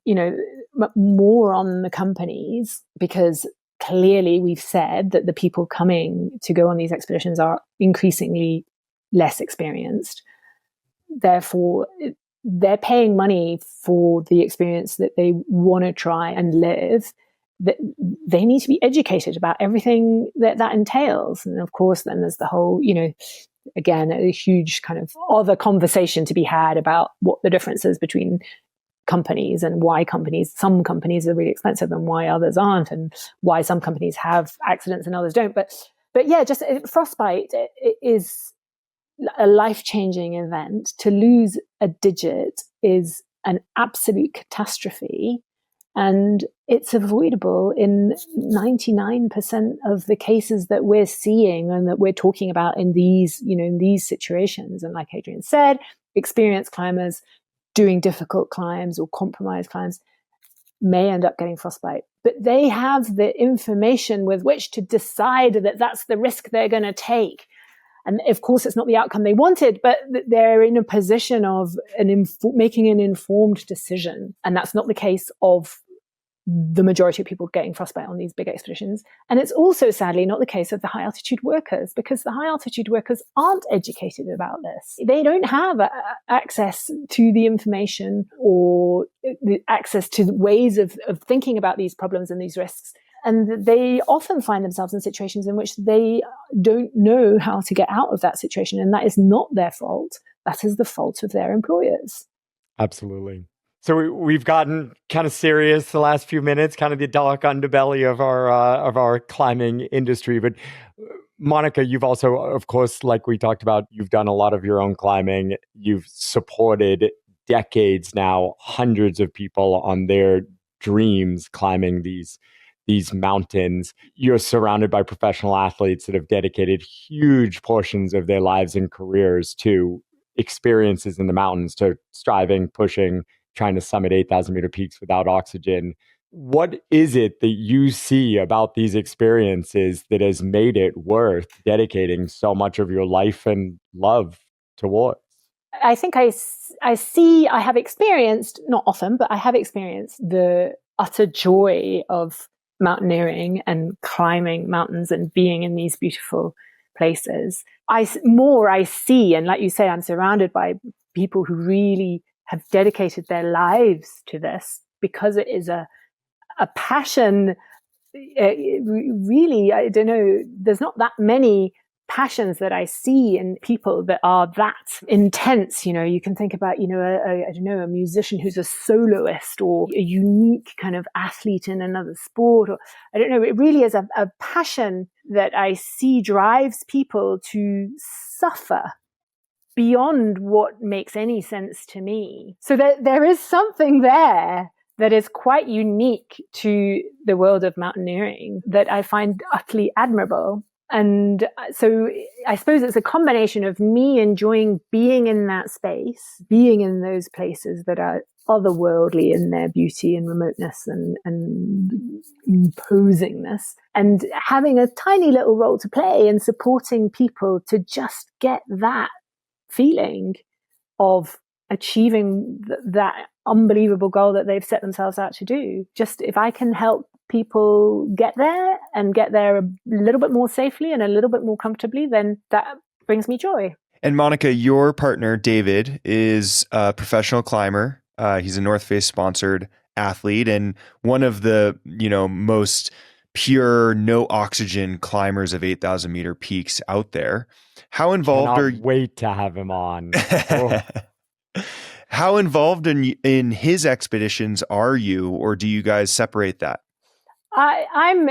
[SPEAKER 1] more on the companies, because clearly we've said that the people coming to go on these expeditions are increasingly less experienced. Therefore, they're paying money for the experience that they want to try and live. That they need to be educated about everything that entails. And of course, then there's the whole, again, a huge kind of other conversation to be had about what the difference is between companies and why some companies are really expensive and why others aren't, and why some companies have accidents and others don't. But yeah, just frostbite is a life-changing event. To lose a digit is an absolute catastrophe. And it's avoidable in 99% of the cases that we're seeing and that we're talking about in these situations. And like Adrian said, experienced climbers doing difficult climbs or compromised climbs may end up getting frostbite. But they have the information with which to decide that that's the risk they're going to take. And of course, it's not the outcome they wanted, but they're in a position of making an informed decision. And that's not the case of the majority of people getting frostbite on these big expeditions. And it's also sadly not the case of the high altitude workers, because the high altitude workers aren't educated about this. They don't have access to the information or the access to ways of thinking about these problems and these risks. And they often find themselves in situations in which they don't know how to get out of that situation. And that is not their fault. That is the fault of their employers.
[SPEAKER 2] Absolutely. So we've gotten kind of serious the last few minutes, kind of the dark underbelly of our climbing industry. But Monica, you've also, of course, like we talked about, you've done a lot of your own climbing. You've supported decades now, hundreds of people on their dreams climbing these mountains. You're surrounded by professional athletes that have dedicated huge portions of their lives and careers to experiences in the mountains, to striving, pushing, trying to summit 8,000 meter peaks without oxygen. What is it that you see about these experiences that has made it worth dedicating so much of your life and love towards?
[SPEAKER 1] I think I have experienced, not often, but I have experienced the utter joy of mountaineering and climbing mountains and being in these beautiful places. I see, and like you say, I'm surrounded by people who really have dedicated their lives to this, because it is a passion. Really, I don't know, there's not that many passions that I see in people that are that intense. You can think about, a musician who's a soloist, or a unique kind of athlete in another sport, or I don't know, it really is a passion that I see drives people to suffer beyond what makes any sense to me. So there is something there that is quite unique to the world of mountaineering that I find utterly admirable. And so I suppose it's a combination of me enjoying being in that space, being in those places that are otherworldly in their beauty and remoteness and imposingness, and having a tiny little role to play in supporting people to just get that feeling of achieving that unbelievable goal that they've set themselves out to do. Just if I can help people get there and get there a little bit more safely and a little bit more comfortably, then that brings me joy.
[SPEAKER 3] And Monica, your partner, David, is a professional climber. He's a North Face sponsored athlete and one of the, most pure, no oxygen climbers of 8,000 meter peaks out there. How involved are you?
[SPEAKER 2] Wait to have him on. Oh.
[SPEAKER 3] How involved in his expeditions are you, or do you guys separate that?
[SPEAKER 1] I'm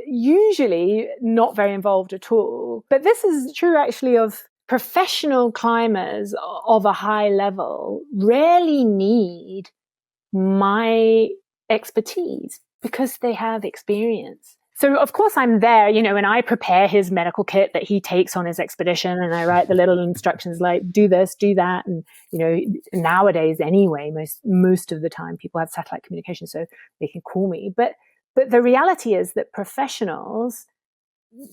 [SPEAKER 1] usually not very involved at all, but this is true actually of professional climbers of a high level rarely need my expertise because they have experience. So of course I'm there, and I prepare his medical kit that he takes on his expedition, and I write the little instructions like do this, do that. And, nowadays anyway, most of the time people have satellite communication, so they can call me. But the reality is that professionals,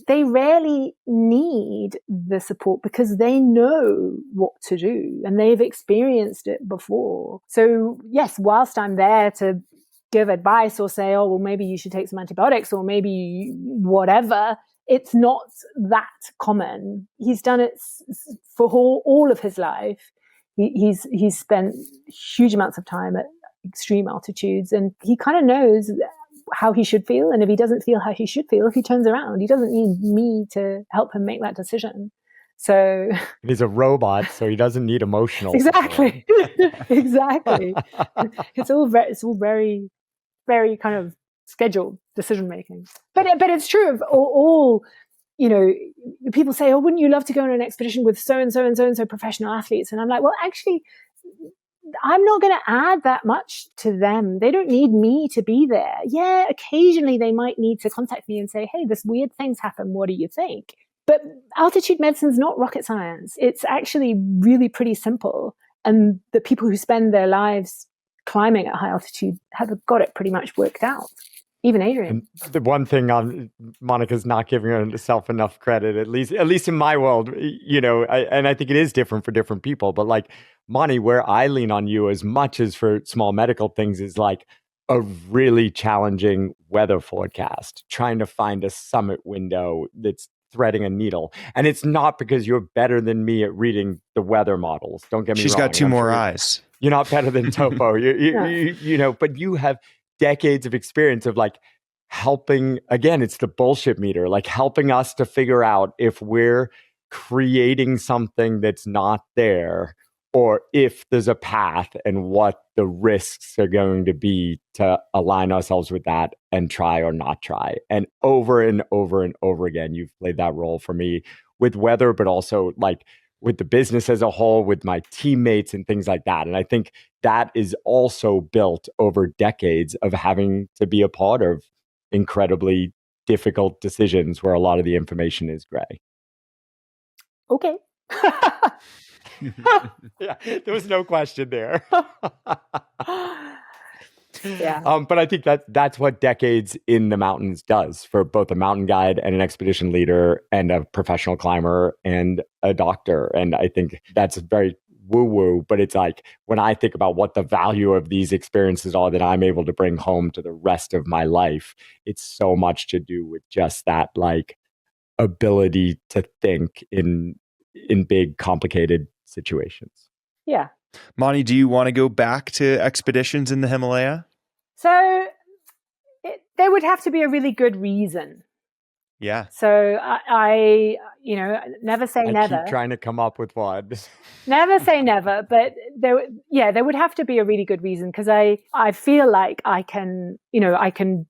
[SPEAKER 1] they rarely need the support because they know what to do and they've experienced it before. So yes, whilst I'm there to give advice or say, oh, well, maybe you should take some antibiotics or maybe whatever, it's not that common. He's done it for all of his life. He's spent huge amounts of time at extreme altitudes, and he kind of knows how he should feel. And if he doesn't feel how he should feel, he turns around. He doesn't need me to help him make that decision. So
[SPEAKER 2] he's a robot, so he doesn't need emotional.
[SPEAKER 1] Exactly. Exactly. It's all very, very kind of scheduled decision making. But it's true of all, people say, oh, wouldn't you love to go on an expedition with so and so and so and so professional athletes? And I'm like, well, actually, I'm not going to add that much to them. They don't need me to be there. Yeah, occasionally they might need to contact me and say, hey, this weird thing's happened. What do you think? But altitude medicine's not rocket science. It's actually really pretty simple. And the people who spend their lives climbing at high altitude have got it pretty much worked out. Even Adrian.
[SPEAKER 2] And the one thing Monica's not giving herself enough credit, at least in my world, and I think it is different for different people. But like Moni, where I lean on you as much as for small medical things is like a really challenging weather forecast, trying to find a summit window that's threading a needle. And it's not because you're better than me at reading the weather models. Don't get me wrong.
[SPEAKER 3] She's got two more eyes.
[SPEAKER 2] You're not better than Topo. But you have decades of experience of like helping, again, it's the bullshit meter, like helping us to figure out if we're creating something that's not there or if there's a path and what the risks are going to be to align ourselves with that and try or not try. And over and over and over again, you've played that role for me with weather, but also like with the business as a whole, with my teammates and things like that. And I think that is also built over decades of having to be a part of incredibly difficult decisions where a lot of the information is gray.
[SPEAKER 1] Okay.
[SPEAKER 2] Yeah, there was no question there.
[SPEAKER 1] Yeah.
[SPEAKER 2] But I think that's what decades in the mountains does for both a mountain guide and an expedition leader and a professional climber and a doctor. And I think that's very woo-woo, but it's like when I think about what the value of these experiences are that I'm able to bring home to the rest of my life, it's so much to do with just that like ability to think in big, complicated situations.
[SPEAKER 1] Yeah.
[SPEAKER 3] Moni, do you want to go back to expeditions in the Himalaya?
[SPEAKER 1] So there would have to be a really good reason.
[SPEAKER 3] Yeah.
[SPEAKER 1] So I never say never.
[SPEAKER 2] I keep trying to come up with one.
[SPEAKER 1] Never say never, but there would have to be a really good reason because I feel like I can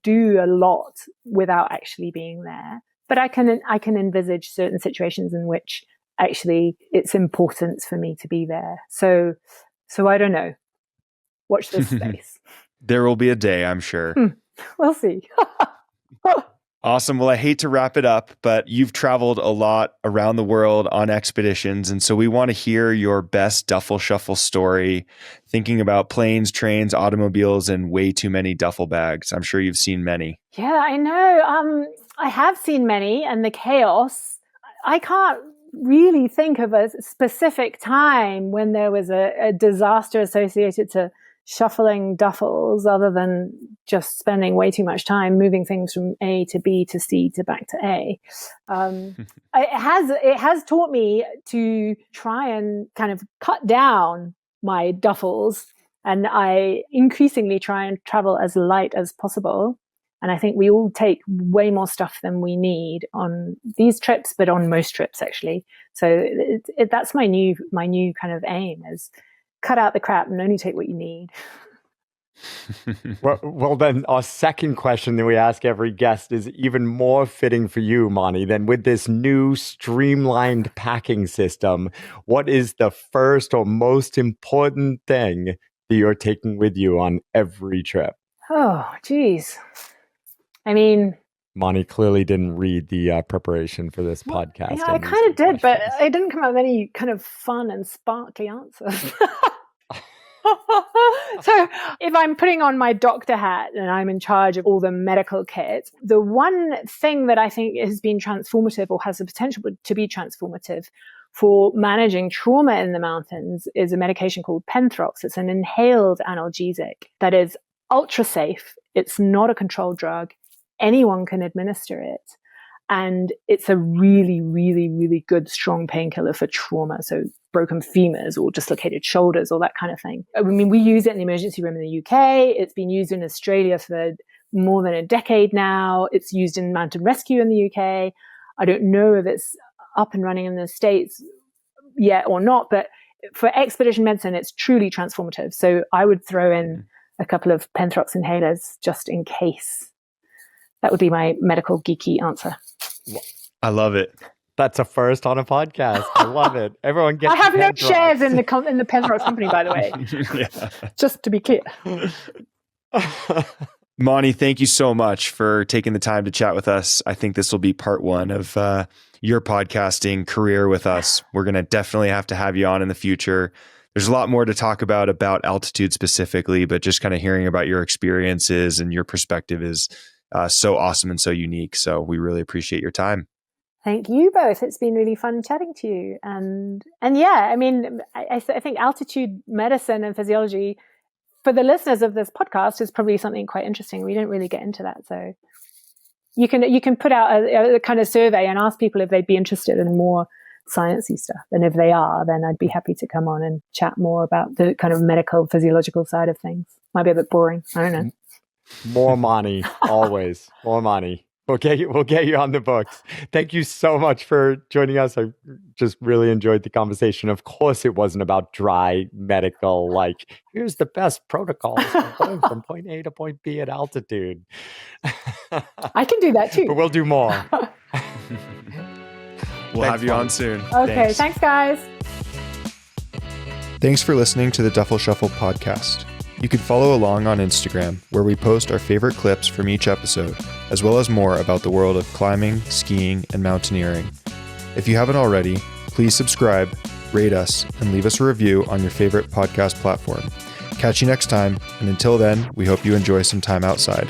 [SPEAKER 1] do a lot without actually being there. But I can envisage certain situations in which actually it's important for me to be there. So I don't know. Watch this space.
[SPEAKER 3] There will be a day, I'm sure.
[SPEAKER 1] We'll see.
[SPEAKER 3] Awesome. Well, I hate to wrap it up, but you've traveled a lot around the world on expeditions. And so we want to hear your best duffel shuffle story, thinking about planes, trains, automobiles, and way too many duffel bags. I'm sure you've seen many.
[SPEAKER 1] Yeah, I know. I have seen many, and the chaos. I can't really think of a specific time when there was a disaster associated to shuffling duffels, other than just spending way too much time moving things from A to B to C to back to A. It has taught me to try and kind of cut down my duffels, and I increasingly try and travel as light as possible. And I think we all take way more stuff than we need on these trips, but on most trips actually. So that's my new kind of aim is cut out the crap and only take what you need.
[SPEAKER 2] Well, then our second question that we ask every guest is even more fitting for you, Mani. Then with this new streamlined packing system, what is the first or most important thing that you're taking with you on every trip?
[SPEAKER 1] Oh, geez. I mean,
[SPEAKER 2] Mani clearly didn't read the preparation for this podcast.
[SPEAKER 1] Yeah, I kind of did, but I didn't come up with any kind of fun and sparkly answers. So if I'm putting on my doctor hat and I'm in charge of all the medical kit, the one thing that I think has been transformative or has the potential to be transformative for managing trauma in the mountains is a medication called Penthrox. It's an inhaled analgesic that is ultra safe. It's not a controlled drug. Anyone can administer it. And it's a really, really, really good, strong painkiller for trauma. So broken femurs or dislocated shoulders or that kind of thing. I mean, we use it in the emergency room in the UK. It's been used in Australia for more than a decade now. It's used in mountain rescue in the UK. I don't know if it's up and running in the States yet or not, but for expedition medicine, it's truly transformative. So I would throw in a couple of Penthrox inhalers just in case. That would be my medical geeky answer.
[SPEAKER 3] I love it.
[SPEAKER 2] That's a first on a podcast. I love it. Everyone gets.
[SPEAKER 1] I have no shares in the Penthrox company, by the way.
[SPEAKER 3] Yeah.
[SPEAKER 1] Just to be clear.
[SPEAKER 3] Mani, thank you so much for taking the time to chat with us. I think this will be part one of your podcasting career with us. We're going to definitely have to have you on in the future. There's a lot more to talk about altitude specifically, but just kind of hearing about your experiences and your perspective is so awesome and so unique. So we really appreciate your time.
[SPEAKER 1] Thank you both. It's been really fun chatting to you. And yeah, I mean, I think altitude medicine and physiology for the listeners of this podcast is probably something quite interesting. We don't really get into that. So you can put out a kind of survey and ask people if they'd be interested in more sciencey stuff. And if they are, then I'd be happy to come on and chat more about the kind of medical physiological side of things. Might be a bit boring. I don't know.
[SPEAKER 2] More Mani, always. More Mani. We'll get you on the books. Thank you so much for joining us. I just really enjoyed the conversation. Of course, it wasn't about dry medical, like, here's the best protocols for going from point A to point B at altitude.
[SPEAKER 1] I can do that too.
[SPEAKER 2] But we'll do more.
[SPEAKER 3] We'll have you on soon.
[SPEAKER 1] Okay, thanks guys.
[SPEAKER 3] Thanks for listening to the Duffel Shuffle Podcast. You can follow along on Instagram, where we post our favorite clips from each episode, as well as more about the world of climbing, skiing, and mountaineering. If you haven't already, please subscribe, rate us, and leave us a review on your favorite podcast platform. Catch you next time, and until then, we hope you enjoy some time outside.